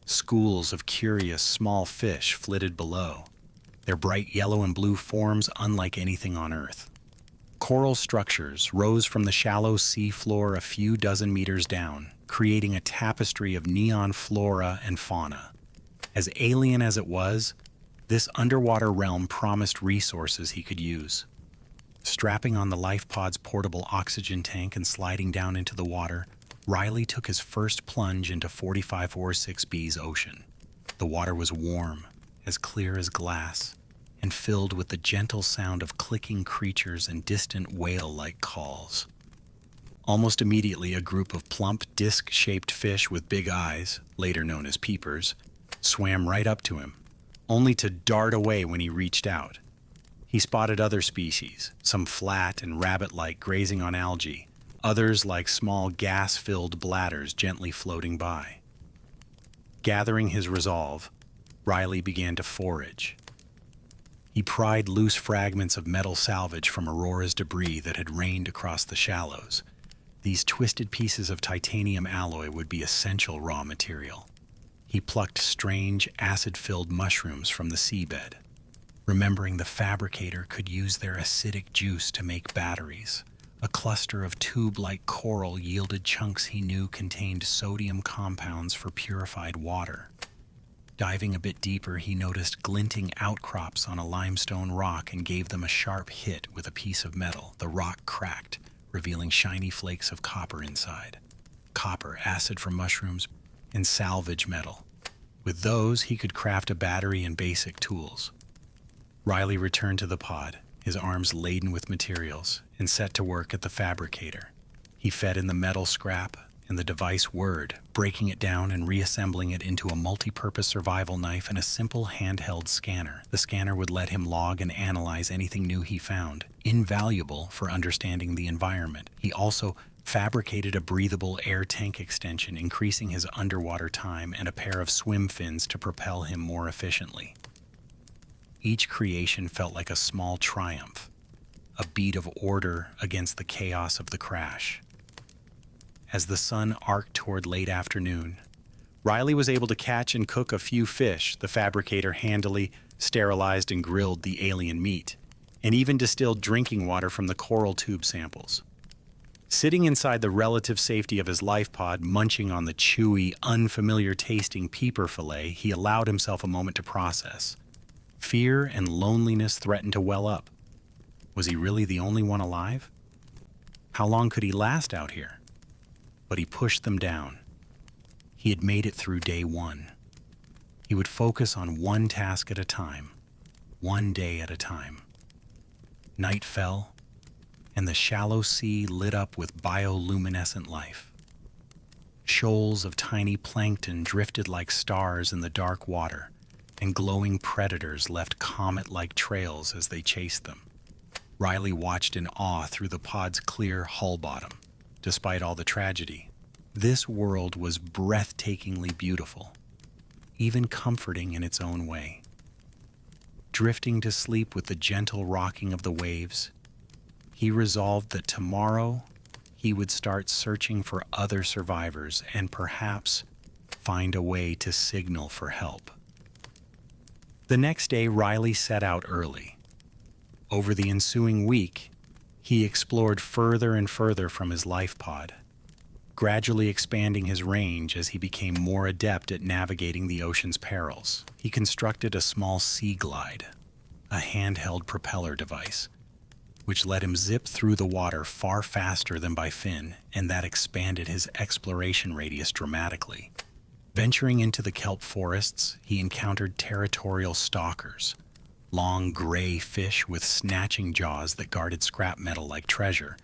Schools of curious small fish flitted below, their bright yellow and blue forms unlike anything on Earth. Coral structures rose from the shallow sea floor a few dozen meters down, creating a tapestry of neon flora and fauna. As alien as it was, this underwater realm promised resources he could use. Strapping on the life pod's portable oxygen tank and sliding down into the water, Ryley took his first plunge into 4546B's ocean. The water was warm, as clear as glass, and filled with the gentle sound of clicking creatures and distant whale-like calls. Almost immediately, a group of plump, disc-shaped fish with big eyes, later known as peepers, swam right up to him, only to dart away when he reached out. He spotted other species, some flat and rabbit-like grazing on algae, others like small gas-filled bladders gently floating by. Gathering his resolve, Ryley began to forage. He pried loose fragments of metal salvage from Aurora's debris that had rained across the shallows. These twisted pieces of titanium alloy would be essential raw material. He plucked strange, acid-filled mushrooms from the seabed, remembering the fabricator could use their acidic juice to make batteries. A cluster of tube-like coral yielded chunks he knew contained sodium compounds for purified water. Diving a bit deeper, he noticed glinting outcrops on a limestone rock and gave them a sharp hit with a piece of metal. The rock cracked, revealing shiny flakes of copper inside. Copper, acid from mushrooms, and salvage metal. With those, he could craft a battery and basic tools. Ryley returned to the pod, his arms laden with materials, and set to work at the fabricator. He fed in the metal scrap and the device whirred, breaking it down and reassembling it into a multi-purpose survival knife and a simple handheld scanner. The scanner would let him log and analyze anything new he found, invaluable for understanding the environment. He also fabricated a breathable air tank extension, increasing his underwater time, and a pair of swim fins to propel him more efficiently. Each creation felt like a small triumph, a beat of order against the chaos of the crash. As the sun arced toward late afternoon, Ryley was able to catch and cook a few fish. The fabricator handily sterilized and grilled the alien meat, and even distilled drinking water from the coral tube samples. Sitting inside the relative safety of his life pod, munching on the chewy, unfamiliar-tasting peeper fillet, he allowed himself a moment to process. Fear and loneliness threatened to well up. Was he really the only one alive? How long could he last out here? But he pushed them down. He had made it through day one. He would focus on one task at a time, one day at a time. Night fell, and the shallow sea lit up with bioluminescent life. Shoals of tiny plankton drifted like stars in the dark water, and glowing predators left comet-like trails as they chased them. Ryley watched in awe through the pod's clear hull bottom. Despite all the tragedy, this world was breathtakingly beautiful, even comforting in its own way. Drifting to sleep with the gentle rocking of the waves, he resolved that tomorrow he would start searching for other survivors and perhaps find a way to signal for help. The next day, Ryley set out early. Over the ensuing week, he explored further and further from his life pod, gradually expanding his range as he became more adept at navigating the ocean's perils. He constructed a small sea glide, a handheld propeller device, which let him zip through the water far faster than by fin, and that expanded his exploration radius dramatically. Venturing into the kelp forests, he encountered territorial stalkers, long gray fish with snatching jaws that guarded scrap metal like treasure,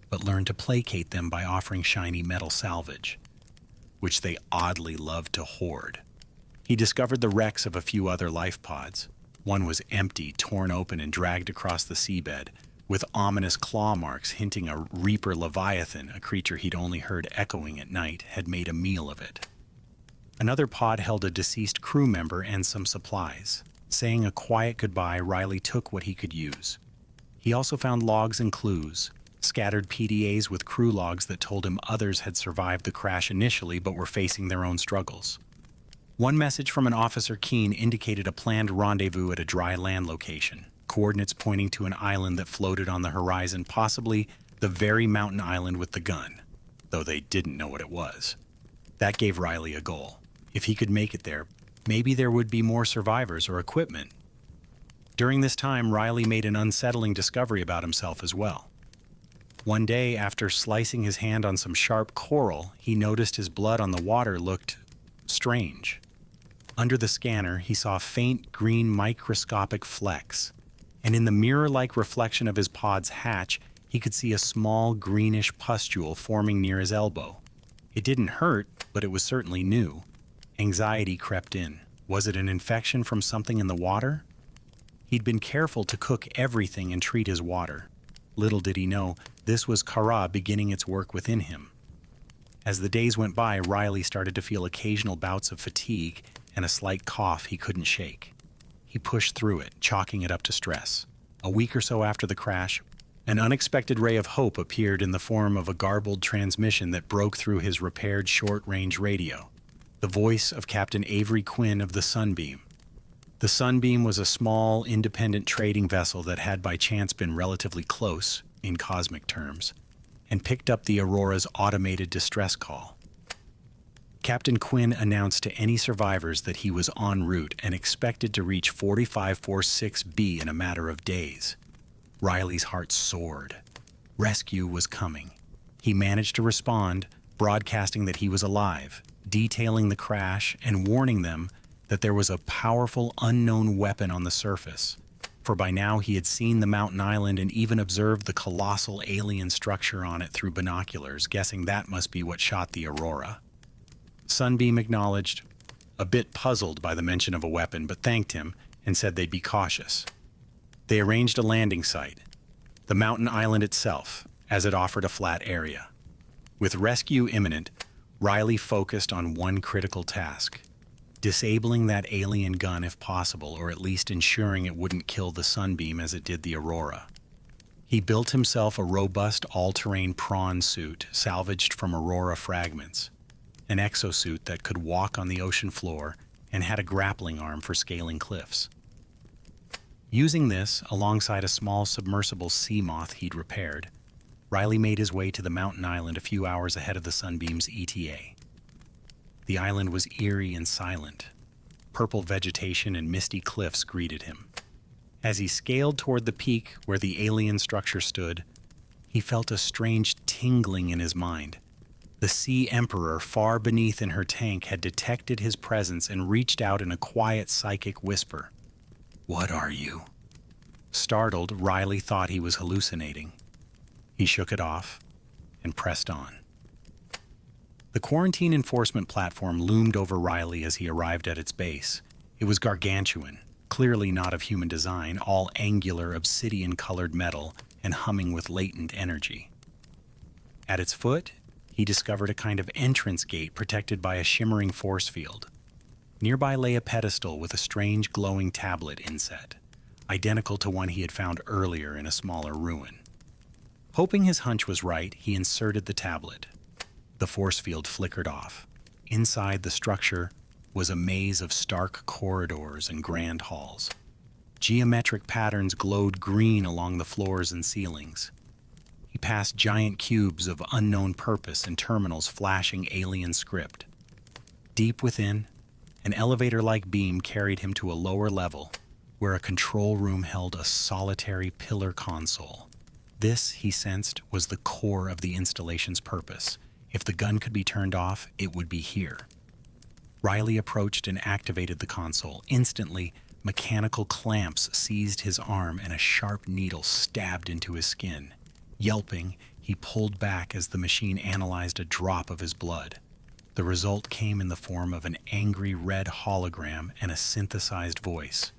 but learned to placate them by offering shiny metal salvage, which they oddly loved to hoard. He discovered the wrecks of a few other life pods. One was empty, torn open, and dragged across the seabed, with ominous claw marks hinting a reaper Leviathan, a creature he'd only heard echoing at night, had made a meal of it. Another pod held a deceased crew member and some supplies. Saying a quiet goodbye, Ryley took what he could use. He also found logs and clues, scattered PDAs with crew logs that told him others had survived the crash initially but were facing their own struggles. One message from an Officer Keen indicated a planned rendezvous at a dry land location, coordinates pointing to an island that floated on the horizon, possibly the very mountain island with the gun, though they didn't know what it was. That gave Ryley a goal. If he could make it there, maybe there would be more survivors or equipment. During this time, Ryley made an unsettling discovery about himself as well. One day, after slicing his hand on some sharp coral, he noticed his blood on the water looked strange. Under the scanner, he saw faint green microscopic flecks, and in the mirror-like reflection of his pod's hatch, He could see a small greenish pustule forming near his elbow. It didn't hurt, but it was certainly new. Anxiety crept in. Was it an infection from something in the water? He'd been careful to cook everything and treat his water. Little did he know, this was Kharaa beginning its work within him. As the days went by, Ryley started to feel occasional bouts of fatigue and a slight cough he couldn't shake. He pushed through it, chalking it up to stress. A week or so after the crash, an unexpected ray of hope appeared in the form of a garbled transmission that broke through his repaired short-range radio. The voice of Captain Avery Quinn of the Sunbeam. The Sunbeam was a small, independent trading vessel that had by chance been relatively close, in cosmic terms, and picked up the Aurora's automated distress call. Captain Quinn announced to any survivors that he was en route and expected to reach 4546B in a matter of days. Ryley's heart soared. Rescue was coming. He managed to respond, broadcasting that he was alive, detailing the crash and warning them that there was a powerful unknown weapon on the surface, for by now he had seen the mountain island and even observed the colossal alien structure on it through binoculars, guessing that must be what shot the Aurora. Sunbeam acknowledged, a bit puzzled by the mention of a weapon, but thanked him and said they'd be cautious. They arranged a landing site, the mountain island itself, as it offered a flat area. With rescue imminent, Ryley focused on one critical task: disabling that alien gun if possible, or at least ensuring it wouldn't kill the Sunbeam as it did the Aurora. He built himself a robust all-terrain prawn suit salvaged from Aurora fragments, an exosuit that could walk on the ocean floor and had a grappling arm for scaling cliffs. Using this, alongside a small submersible sea moth he'd repaired, Ryley made his way to the mountain island a few hours ahead of the Sunbeam's ETA. The island was eerie and silent. Purple vegetation and misty cliffs greeted him. As he scaled toward the peak where the alien structure stood, he felt a strange tingling in his mind. The Sea Emperor far beneath in her tank had detected his presence and reached out in a quiet psychic whisper. "What are you?" Startled, Ryley thought he was hallucinating. He shook it off and pressed on. The quarantine enforcement platform loomed over Ryley as he arrived at its base. It was gargantuan, clearly not of human design, all angular obsidian-colored metal and humming with latent energy. At its foot, he discovered a kind of entrance gate protected by a shimmering force field. Nearby lay a pedestal with a strange glowing tablet inset, identical to one he had found earlier in a smaller ruin. Hoping his hunch was right, he inserted the tablet. The force field flickered off. Inside the structure was a maze of stark corridors and grand halls. Geometric patterns glowed green along the floors and ceilings. He passed giant cubes of unknown purpose and terminals flashing alien script. Deep within, an elevator-like beam carried him to a lower level, where a control room held a solitary pillar console. This, he sensed, was the core of the installation's purpose. If the gun could be turned off, it would be here. Ryley approached and activated the console. Instantly, mechanical clamps seized his arm and a sharp needle stabbed into his skin. Yelping, he pulled back as the machine analyzed a drop of his blood. The result came in the form of an angry red hologram and a synthesized voice.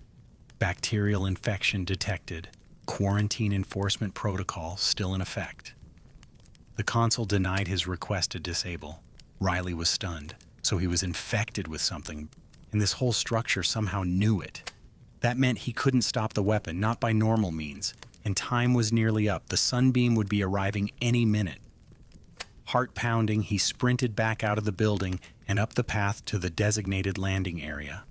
Bacterial infection detected. Quarantine enforcement protocol still in effect. The console denied his request to disable. Ryley was stunned, so he was infected with something, and this whole structure somehow knew it. That meant he couldn't stop the weapon, not by normal means, and time was nearly up. The Sunbeam would be arriving any minute. Heart pounding, he sprinted back out of the building and up the path to the designated landing area,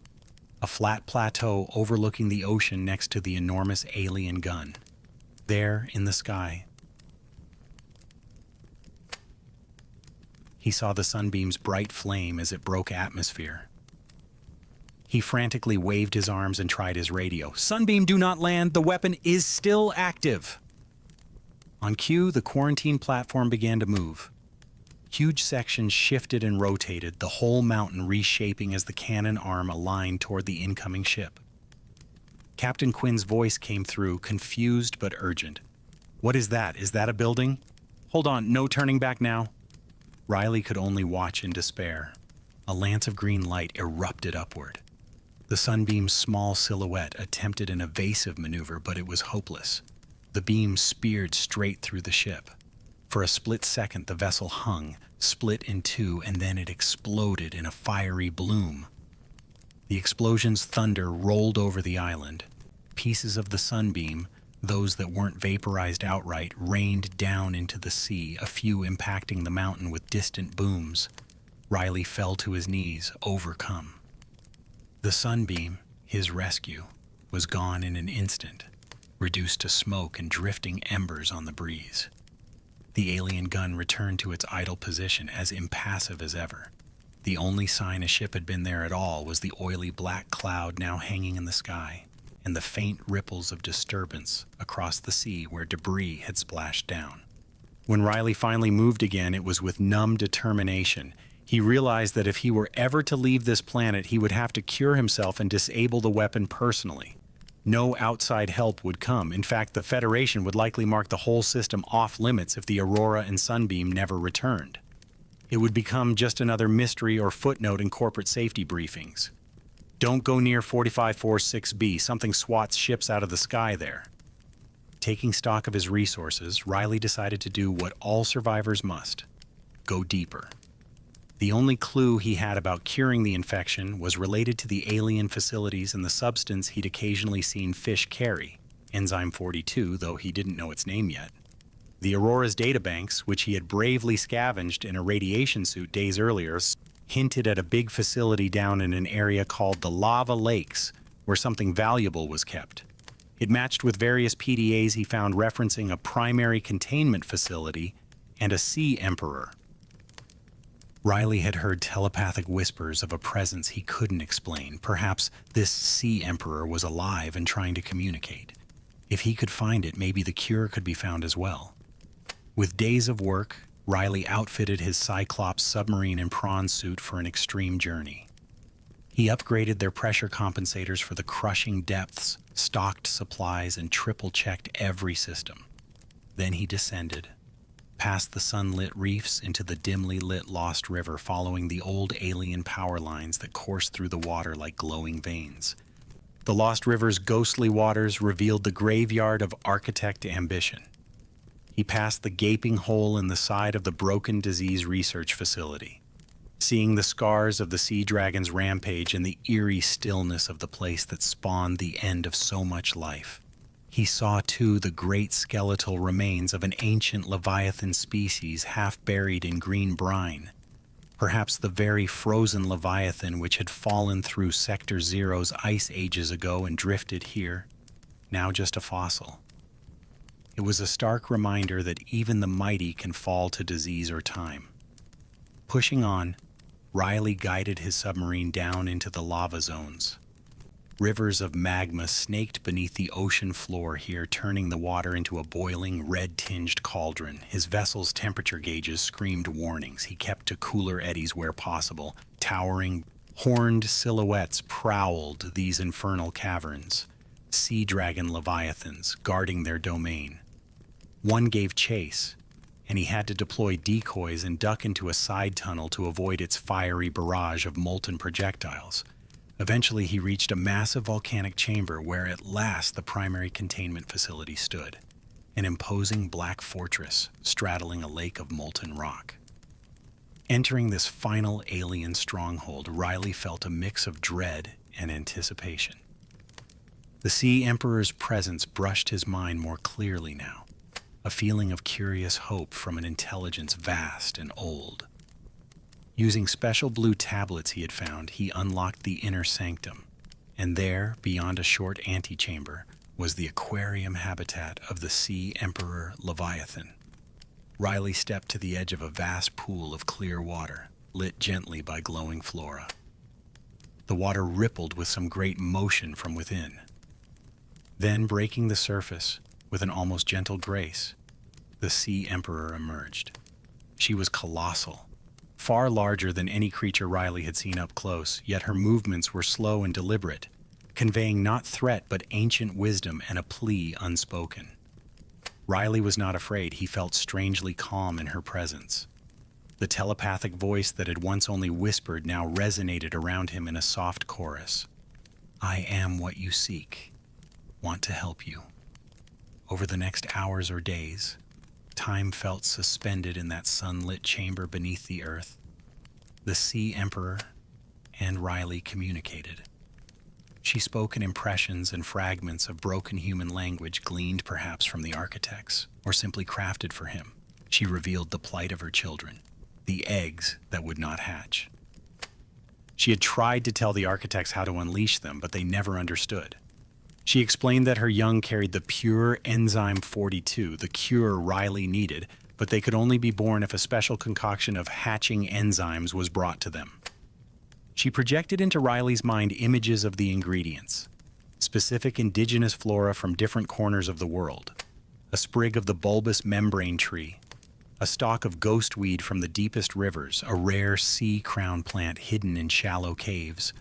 a flat plateau overlooking the ocean next to the enormous alien gun. There, in the sky, he saw the Sunbeam's bright flame as it broke atmosphere. He frantically waved his arms and tried his radio. "Sunbeam, do not land! The weapon is still active!" On cue, the quarantine platform began to move. Huge sections shifted and rotated, the whole mountain reshaping as the cannon arm aligned toward the incoming ship. Captain Quinn's voice came through, confused but urgent. What is that? Is that a building? Hold on, no turning back now. Ryley could only watch in despair. A lance of green light erupted upward. The sunbeam's small silhouette attempted an evasive maneuver, but it was hopeless. The beam speared straight through the ship. For a split second, the vessel hung, split in two, and then it exploded in a fiery bloom. The explosion's thunder rolled over the island. Pieces of the sunbeam, those that weren't vaporized outright, rained down into the sea, a few impacting the mountain with distant booms. Ryley fell to his knees, overcome. The sunbeam, his rescue, was gone in an instant, reduced to smoke and drifting embers on the breeze. The alien gun returned to its idle position, as impassive as ever. The only sign a ship had been there at all was the oily black cloud now hanging in the sky, and the faint ripples of disturbance across the sea where debris had splashed down. When Ryley finally moved again, it was with numb determination. He realized that if he were ever to leave this planet, he would have to cure himself and disable the weapon personally. No outside help would come. In fact, the Federation would likely mark the whole system off limits if the Aurora and Sunbeam never returned. It would become just another mystery or footnote in corporate safety briefings. Don't go near 4546B, something swats ships out of the sky there. Taking stock of his resources, Ryley decided to do what all survivors must: go deeper. The only clue he had about curing the infection was related to the alien facilities and the substance he'd occasionally seen fish carry, Enzyme 42, though he didn't know its name yet. The Aurora's databanks, which he had bravely scavenged in a radiation suit days earlier, hinted at a big facility down in an area called the Lava Lakes, where something valuable was kept. It matched with various PDAs he found referencing a primary containment facility and a Sea Emperor. Ryley had heard telepathic whispers of a presence he couldn't explain. Perhaps this Sea Emperor was alive and trying to communicate. If he could find it, maybe the cure could be found as well. With days of work, Ryley outfitted his Cyclops submarine and prawn suit for an extreme journey. He upgraded their pressure compensators for the crushing depths, stocked supplies, and triple-checked every system. Then he descended, past the sunlit reefs into the dimly lit Lost River, following the old alien power lines that coursed through the water like glowing veins. The Lost River's ghostly waters revealed the graveyard of architect ambition. He passed the gaping hole in the side of the broken disease research facility, seeing the scars of the sea dragon's rampage and the eerie stillness of the place that spawned the end of so much life. He saw, too, the great skeletal remains of an ancient Leviathan species half buried in green brine, perhaps the very frozen Leviathan which had fallen through Sector Zero's ice ages ago and drifted here, now just a fossil. It was a stark reminder that even the mighty can fall to disease or time. Pushing on, Ryley guided his submarine down into the lava zones. Rivers of magma snaked beneath the ocean floor here, turning the water into a boiling, red-tinged cauldron. His vessel's temperature gauges screamed warnings. He kept to cooler eddies where possible. Towering, horned silhouettes prowled these infernal caverns, sea dragon Leviathans guarding their domain. One gave chase, and he had to deploy decoys and duck into a side tunnel to avoid its fiery barrage of molten projectiles. Eventually, he reached a massive volcanic chamber where at last the primary containment facility stood, an imposing black fortress straddling a lake of molten rock. Entering this final alien stronghold, Ryley felt a mix of dread and anticipation. The Sea Emperor's presence brushed his mind more clearly now, a feeling of curious hope from an intelligence vast and old. Using special blue tablets he had found, he unlocked the inner sanctum, and there, beyond a short antechamber, was the aquarium habitat of the Sea Emperor Leviathan. Ryley stepped to the edge of a vast pool of clear water, lit gently by glowing flora. The water rippled with some great motion from within. Then, breaking the surface with an almost gentle grace, the Sea Emperor emerged. She was colossal, far larger than any creature Ryley had seen up close, yet her movements were slow and deliberate, conveying not threat but ancient wisdom and a plea unspoken. Ryley was not afraid. He felt strangely calm in her presence. The telepathic voice that had once only whispered now resonated around him in a soft chorus. I am what you seek. Want to help you. Over the next hours or days, time felt suspended in that sunlit chamber beneath the earth. The Sea Emperor and Ryley communicated. She spoke in impressions and fragments of broken human language gleaned perhaps from the architects, or simply crafted for him. She revealed the plight of her children, the eggs that would not hatch. She had tried to tell the architects how to unleash them, but they never understood. She explained that her young carried the pure enzyme 42, the cure Ryley needed, but they could only be born if a special concoction of hatching enzymes was brought to them. She projected into Ryley's mind images of the ingredients, specific indigenous flora from different corners of the world, a sprig of the bulbous membrane tree, a stalk of ghostweed from the deepest rivers, a rare sea crown plant hidden in shallow caves,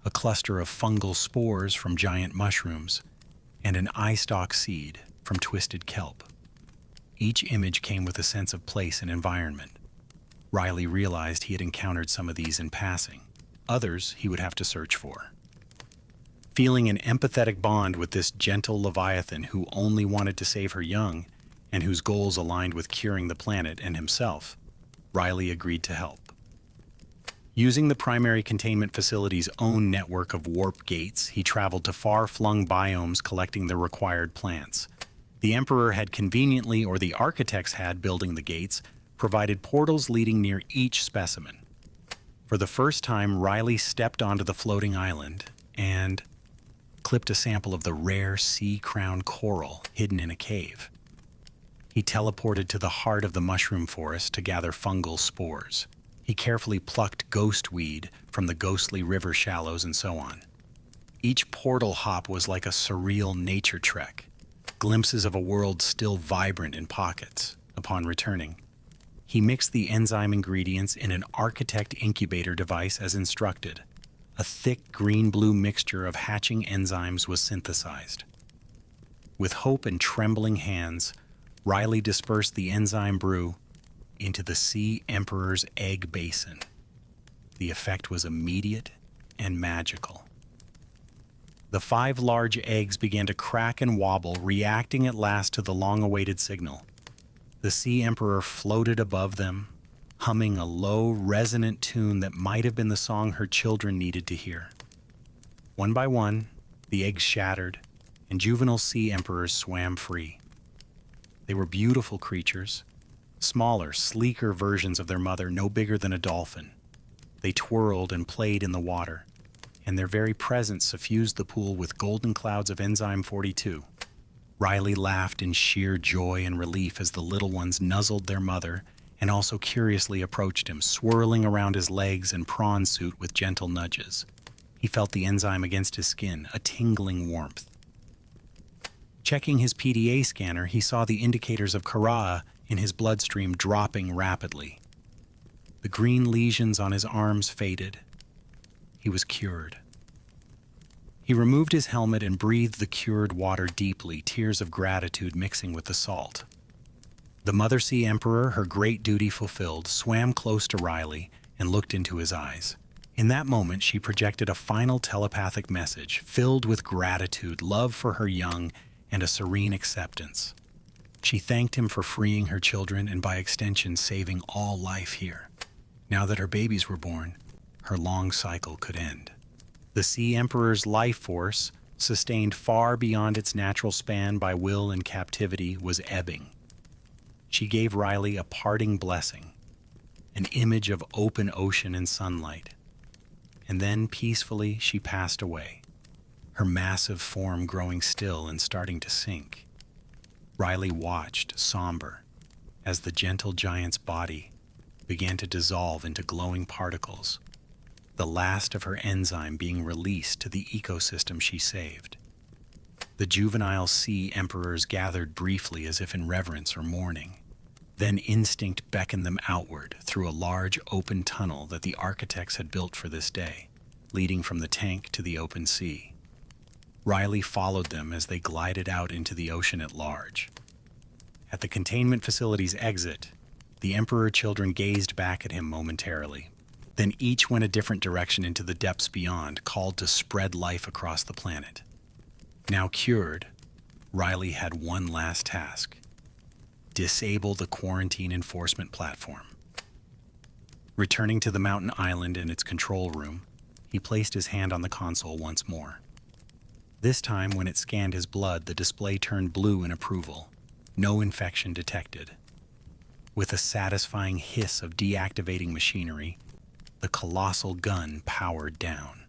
a cluster of fungal spores from giant mushrooms, and an eye stalk seed from twisted kelp. Each image came with a sense of place and environment. Ryley realized he had encountered some of these in passing. Others he would have to search for. Feeling an empathetic bond with this gentle Leviathan who only wanted to save her young and whose goals aligned with curing the planet and himself, Ryley agreed to help. Using the primary containment facility's own network of warp gates, he traveled to far-flung biomes collecting the required plants. The Emperor had conveniently, or the architects had building the gates, provided portals leading near each specimen. For the first time, Ryley stepped onto the floating island and clipped a sample of the rare sea-crown coral hidden in a cave. He teleported to the heart of the mushroom forest to gather fungal spores. He carefully plucked ghostweed from the ghostly river shallows and so on. Each portal hop was like a surreal nature trek, glimpses of a world still vibrant in pockets. Upon returning, he mixed the enzyme ingredients in an architect incubator device as instructed. A thick green-blue mixture of hatching enzymes was synthesized. With hope and trembling hands, Ryley dispersed the enzyme brew into the Sea Emperor's egg basin. The effect was immediate and magical. The 5 large eggs began to crack and wobble, reacting at last to the long-awaited signal. The Sea Emperor floated above them, humming a low, resonant tune that might have been the song her children needed to hear. One by one, the eggs shattered, and juvenile Sea Emperors swam free. They were beautiful creatures, smaller, sleeker versions of their mother, no bigger than a dolphin. They twirled and played in the water, and their very presence suffused the pool with golden clouds of enzyme 42. Ryley laughed in sheer joy and relief as the little ones nuzzled their mother and also curiously approached him, swirling around his legs and prawn suit with gentle nudges. He felt the enzyme against his skin, a tingling warmth. Checking his PDA scanner, he saw the indicators of Kharaa in his bloodstream dropping rapidly. The green lesions on his arms faded. He was cured. He removed his helmet and breathed the cured water deeply, tears of gratitude mixing with the salt. The Mother Sea Emperor, her great duty fulfilled, swam close to Ryley and looked into his eyes. In that moment, she projected a final telepathic message, filled with gratitude, love for her young, and a serene acceptance. She thanked him for freeing her children and by extension saving all life here. Now that her babies were born, her long cycle could end. The Sea Emperor's life force, sustained far beyond its natural span by will and captivity, was ebbing. She gave Ryley a parting blessing, an image of open ocean and sunlight. And then, peacefully, she passed away, her massive form growing still and starting to sink. Ryley watched, somber, as the gentle giant's body began to dissolve into glowing particles, the last of her enzyme being released to the ecosystem she saved. The juvenile Sea Emperors gathered briefly as if in reverence or mourning. Then instinct beckoned them outward through a large open tunnel that the architects had built for this day, leading from the tank to the open sea. Ryley followed them as they glided out into the ocean at large. At the containment facility's exit, the Emperor children gazed back at him momentarily. Then each went a different direction into the depths beyond, called to spread life across the planet. Now cured, Ryley had one last task: disable the quarantine enforcement platform. Returning to the mountain island and its control room, he placed his hand on the console once more. This time, when it scanned his blood, the display turned blue in approval. No infection detected. With a satisfying hiss of deactivating machinery, the colossal gun powered down.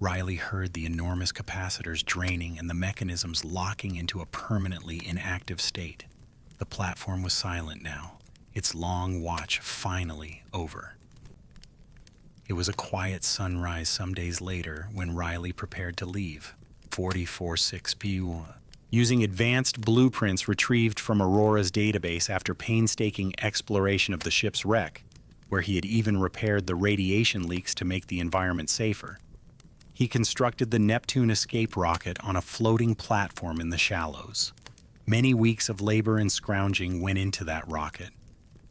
Ryley heard the enormous capacitors draining and the mechanisms locking into a permanently inactive state. The platform was silent now, its long watch finally over. It was a quiet sunrise some days later when Ryley prepared to leave. 44-6P1. Using advanced blueprints retrieved from Aurora's database after painstaking exploration of the ship's wreck, where he had even repaired the radiation leaks to make the environment safer, he constructed the Neptune escape rocket on a floating platform in the shallows. Many weeks of labor and scrounging went into that rocket,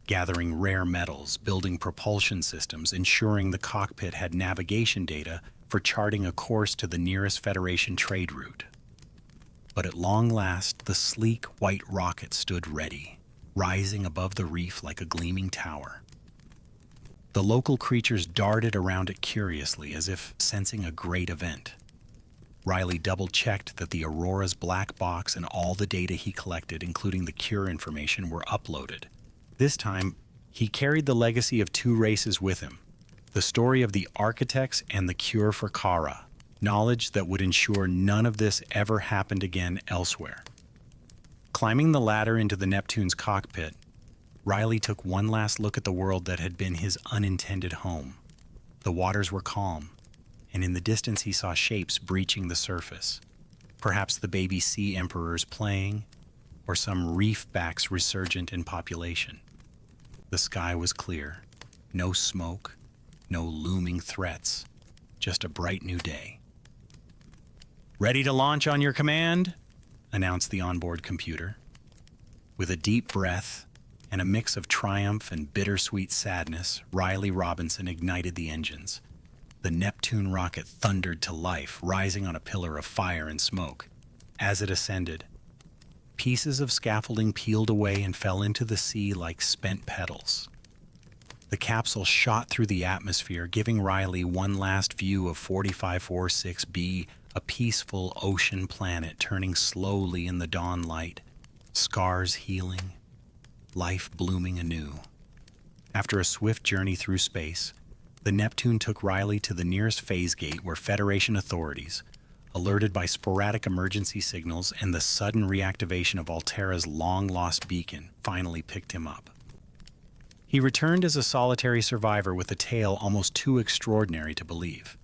gathering rare metals, building propulsion systems, ensuring the cockpit had navigation data for charting a course to the nearest Federation trade route. But at long last, the sleek white rocket stood ready, rising above the reef like a gleaming tower. The local creatures darted around it curiously, as if sensing a great event. Ryley double-checked that the Aurora's black box and all the data he collected, including the cure information, were uploaded. This time, he carried the legacy of two races with him: the story of the architects and the cure for Kharaa, knowledge that would ensure none of this ever happened again elsewhere. Climbing the ladder into the Neptune's cockpit, Ryley took one last look at the world that had been his unintended home. The waters were calm, and in the distance he saw shapes breaching the surface. Perhaps the baby sea emperors playing, or some reef backs resurgent in population. The sky was clear. No smoke, no looming threats, just a bright new day. "Ready to launch on your command?" announced the onboard computer. With a deep breath and a mix of triumph and bittersweet sadness, Ryley Robinson ignited the engines. The Neptune rocket thundered to life, rising on a pillar of fire and smoke. As it ascended, pieces of scaffolding peeled away and fell into the sea like spent petals. The capsule shot through the atmosphere, giving Ryley one last view of 4546b, a peaceful ocean planet turning slowly in the dawn light, scars healing, life blooming anew. After a swift journey through space, the Neptune took Ryley to the nearest phase gate where Federation authorities, alerted by sporadic emergency signals and the sudden reactivation of Altera's long-lost beacon, finally picked him up. He returned as a solitary survivor with a tale almost too extraordinary to believe.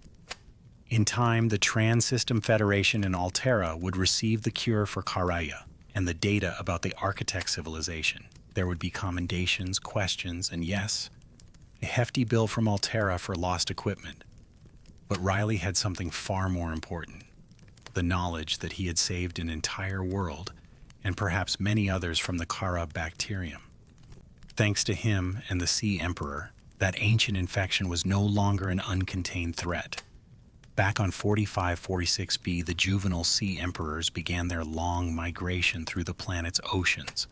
In time, the Trans-System Federation and Altera would receive the cure for Kharaa and the data about the architect civilization. There would be commendations, questions, and yes, a hefty bill from Altera for lost equipment. But Ryley had something far more important: the knowledge that he had saved an entire world, and perhaps many others from the Kharaa bacterium. Thanks to him and the Sea Emperor, that ancient infection was no longer an uncontained threat. Back on 4546b, the juvenile Sea Emperors began their long migration through the planet's oceans.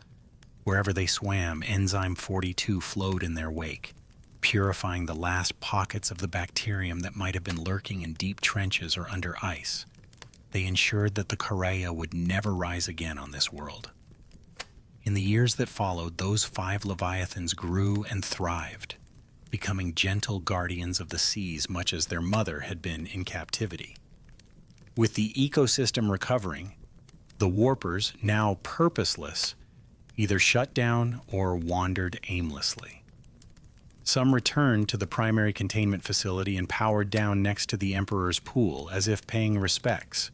Wherever they swam, Enzyme 42 flowed in their wake, purifying the last pockets of the bacterium that might have been lurking in deep trenches or under ice. They ensured that the Kharaa would never rise again on this world. In the years that followed, those 5 Leviathans grew and thrived, becoming gentle guardians of the seas much as their mother had been in captivity. With the ecosystem recovering, the warpers, now purposeless, either shut down or wandered aimlessly. Some returned to the primary containment facility and powered down next to the Emperor's pool, as if paying respects.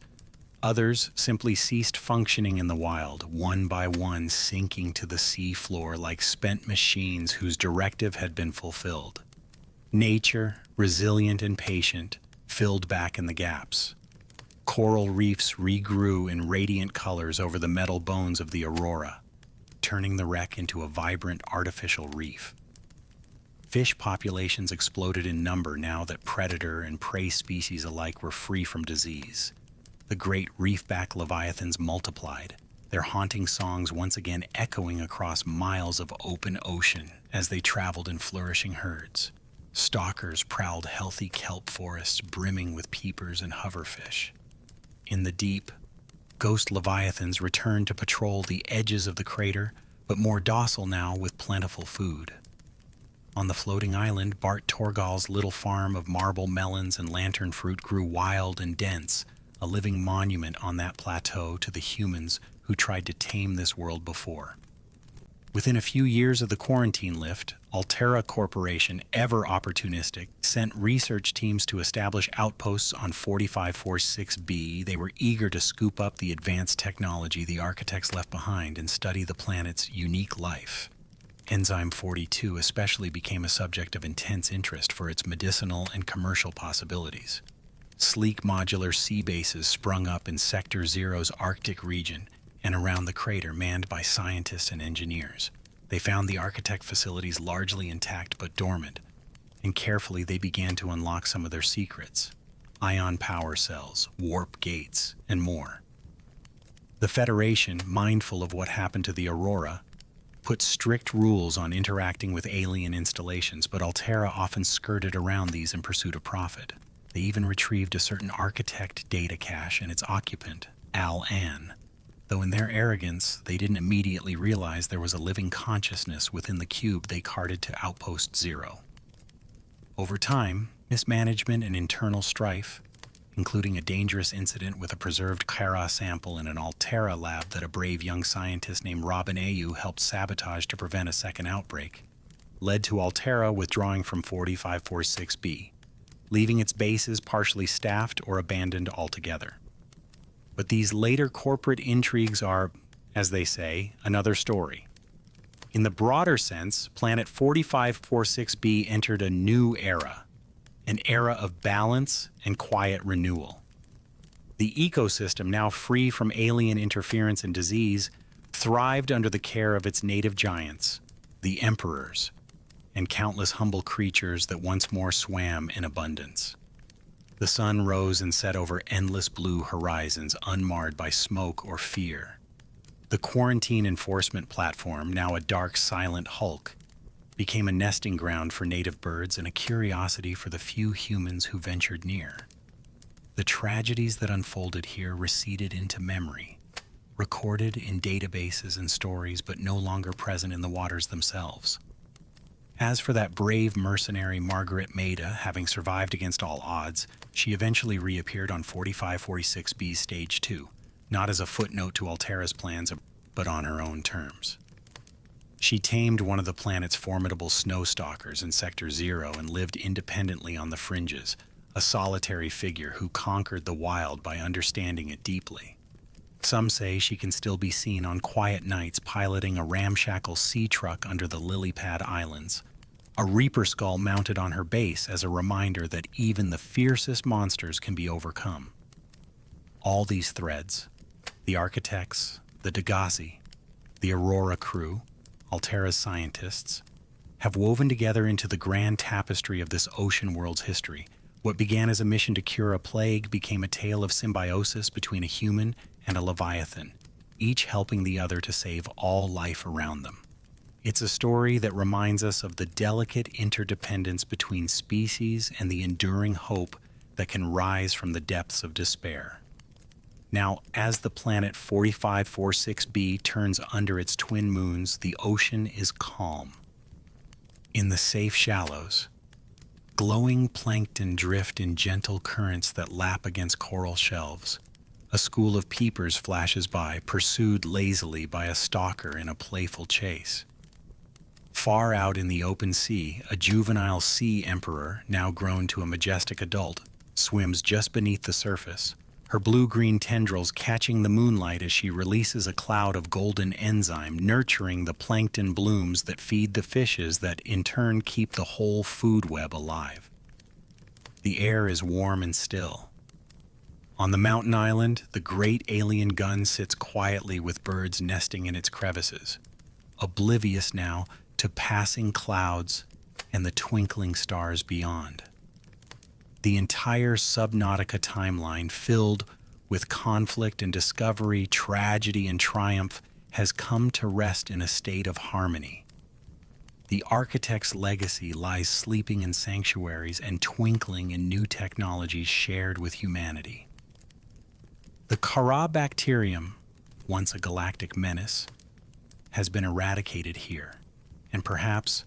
Others simply ceased functioning in the wild, one by one sinking to the sea floor like spent machines whose directive had been fulfilled. Nature, resilient and patient, filled back in the gaps. Coral reefs regrew in radiant colors over the metal bones of the Aurora, turning the wreck into a vibrant artificial reef. Fish populations exploded in number now that predator and prey species alike were free from disease. The great reefback Leviathans multiplied, their haunting songs once again echoing across miles of open ocean as they traveled in flourishing herds. Stalkers prowled healthy kelp forests brimming with peepers and hoverfish. In the deep, ghost Leviathans returned to patrol the edges of the crater, but more docile now with plentiful food. On the floating island, Bart Torgal's little farm of marble melons and lantern fruit grew wild and dense, a living monument on that plateau to the humans who tried to tame this world before. Within a few years of the quarantine lift, Altera Corporation, ever opportunistic, sent research teams to establish outposts on 4546b. They were eager to scoop up the advanced technology the architects left behind and study the planet's unique life. Enzyme 42 especially became a subject of intense interest for its medicinal and commercial possibilities. Sleek modular sea bases sprung up in Sector Zero's Arctic region and around the crater, manned by scientists and engineers. They found the architect facilities largely intact but dormant, and carefully they began to unlock some of their secrets: ion power cells, warp gates, and more. The Federation, mindful of what happened to the Aurora, put strict rules on interacting with alien installations, but Altera often skirted around these in pursuit of profit. They even retrieved a certain architect data cache and its occupant, Al-An, though in their arrogance, they didn't immediately realize there was a living consciousness within the cube they carted to Outpost Zero. Over time, mismanagement and internal strife, including a dangerous incident with a preserved Kharaa sample in an Altera lab that a brave young scientist named Robin Ayu helped sabotage to prevent a second outbreak, led to Altera withdrawing from 4546b, leaving its bases partially staffed or abandoned altogether. But these later corporate intrigues are, as they say, another story. In the broader sense, Planet 4546b entered a new era, an era of balance and quiet renewal. The ecosystem, now free from alien interference and disease, thrived under the care of its native giants, the emperors, and countless humble creatures that once more swam in abundance. The sun rose and set over endless blue horizons unmarred by smoke or fear. The quarantine enforcement platform, now a dark, silent hulk, became a nesting ground for native birds and a curiosity for the few humans who ventured near. The tragedies that unfolded here receded into memory, recorded in databases and stories but no longer present in the waters themselves. As for that brave mercenary Margaret Maida, having survived against all odds, she eventually reappeared on 4546b Stage 2, not as a footnote to Altera's plans, but on her own terms. She tamed one of the planet's formidable snow stalkers in Sector Zero and lived independently on the fringes, a solitary figure who conquered the wild by understanding it deeply. Some say she can still be seen on quiet nights piloting a ramshackle sea truck under the lily pad islands, a reaper skull mounted on her base as a reminder that even the fiercest monsters can be overcome. All these threads, the architects, the Degasi, the Aurora crew, Altera's scientists, have woven together into the grand tapestry of this ocean world's history. What began as a mission to cure a plague became a tale of symbiosis between a human and a Leviathan, each helping the other to save all life around them. It's a story that reminds us of the delicate interdependence between species and the enduring hope that can rise from the depths of despair. Now, as the planet 4546b turns under its twin moons, the ocean is calm. In the safe shallows, glowing plankton drift in gentle currents that lap against coral shelves. A school of peepers flashes by, pursued lazily by a stalker in a playful chase. Far out in the open sea, a juvenile sea emperor, now grown to a majestic adult, swims just beneath the surface, her blue-green tendrils catching the moonlight as she releases a cloud of golden enzyme, nurturing the plankton blooms that feed the fishes that in turn keep the whole food web alive. The air is warm and still. On the mountain island, the great alien gun sits quietly with birds nesting in its crevices. oblivious now to passing clouds and the twinkling stars beyond. The entire Subnautica timeline, filled with conflict and discovery, tragedy and triumph, has come to rest in a state of harmony. The architect's legacy lies sleeping in sanctuaries and twinkling in new technologies shared with humanity. The Kharaa bacterium, once a galactic menace, has been eradicated here, and perhaps,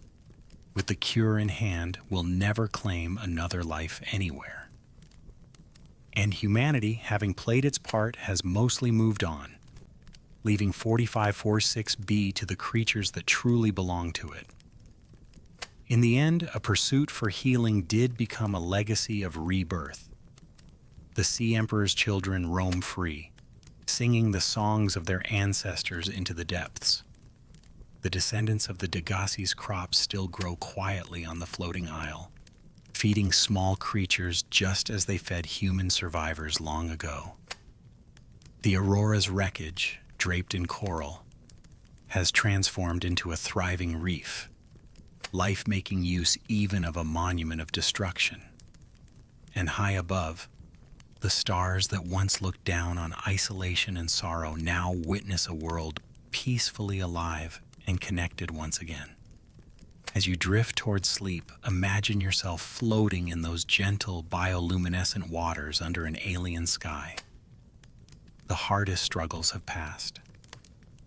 with the cure in hand, will never claim another life anywhere. And humanity, having played its part, has mostly moved on, leaving 4546b to the creatures that truly belong to it. In the end, a pursuit for healing did become a legacy of rebirth. The Sea Emperor's children roam free, singing the songs of their ancestors into the depths. The descendants of the Degasi's crops still grow quietly on the floating isle, feeding small creatures just as they fed human survivors long ago. The Aurora's wreckage, draped in coral, has transformed into a thriving reef, life making use even of a monument of destruction. And high above, the stars that once looked down on isolation and sorrow now witness a world peacefully alive and connected once again. As you drift towards sleep, imagine yourself floating in those gentle bioluminescent waters under an alien sky. The hardest struggles have passed.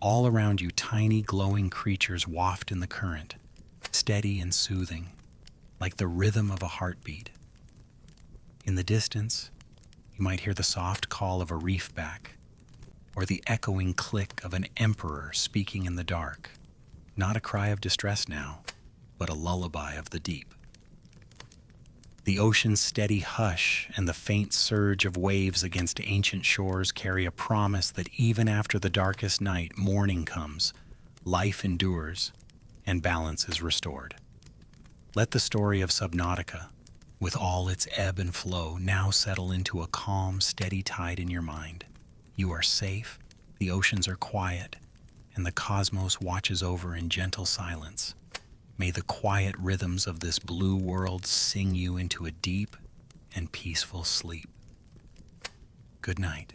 All around you, tiny glowing creatures waft in the current, steady and soothing, like the rhythm of a heartbeat. In the distance, you might hear the soft call of a reefback, or the echoing click of an emperor speaking in the dark. Not a cry of distress now, but a lullaby of the deep. The ocean's steady hush and the faint surge of waves against ancient shores carry a promise that even after the darkest night, morning comes, life endures, and balance is restored. Let the story of Subnautica, with all its ebb and flow, now settle into a calm, steady tide in your mind. You are safe, the oceans are quiet, and the cosmos watches over in gentle silence. May the quiet rhythms of this blue world sing you into a deep and peaceful sleep. Good night.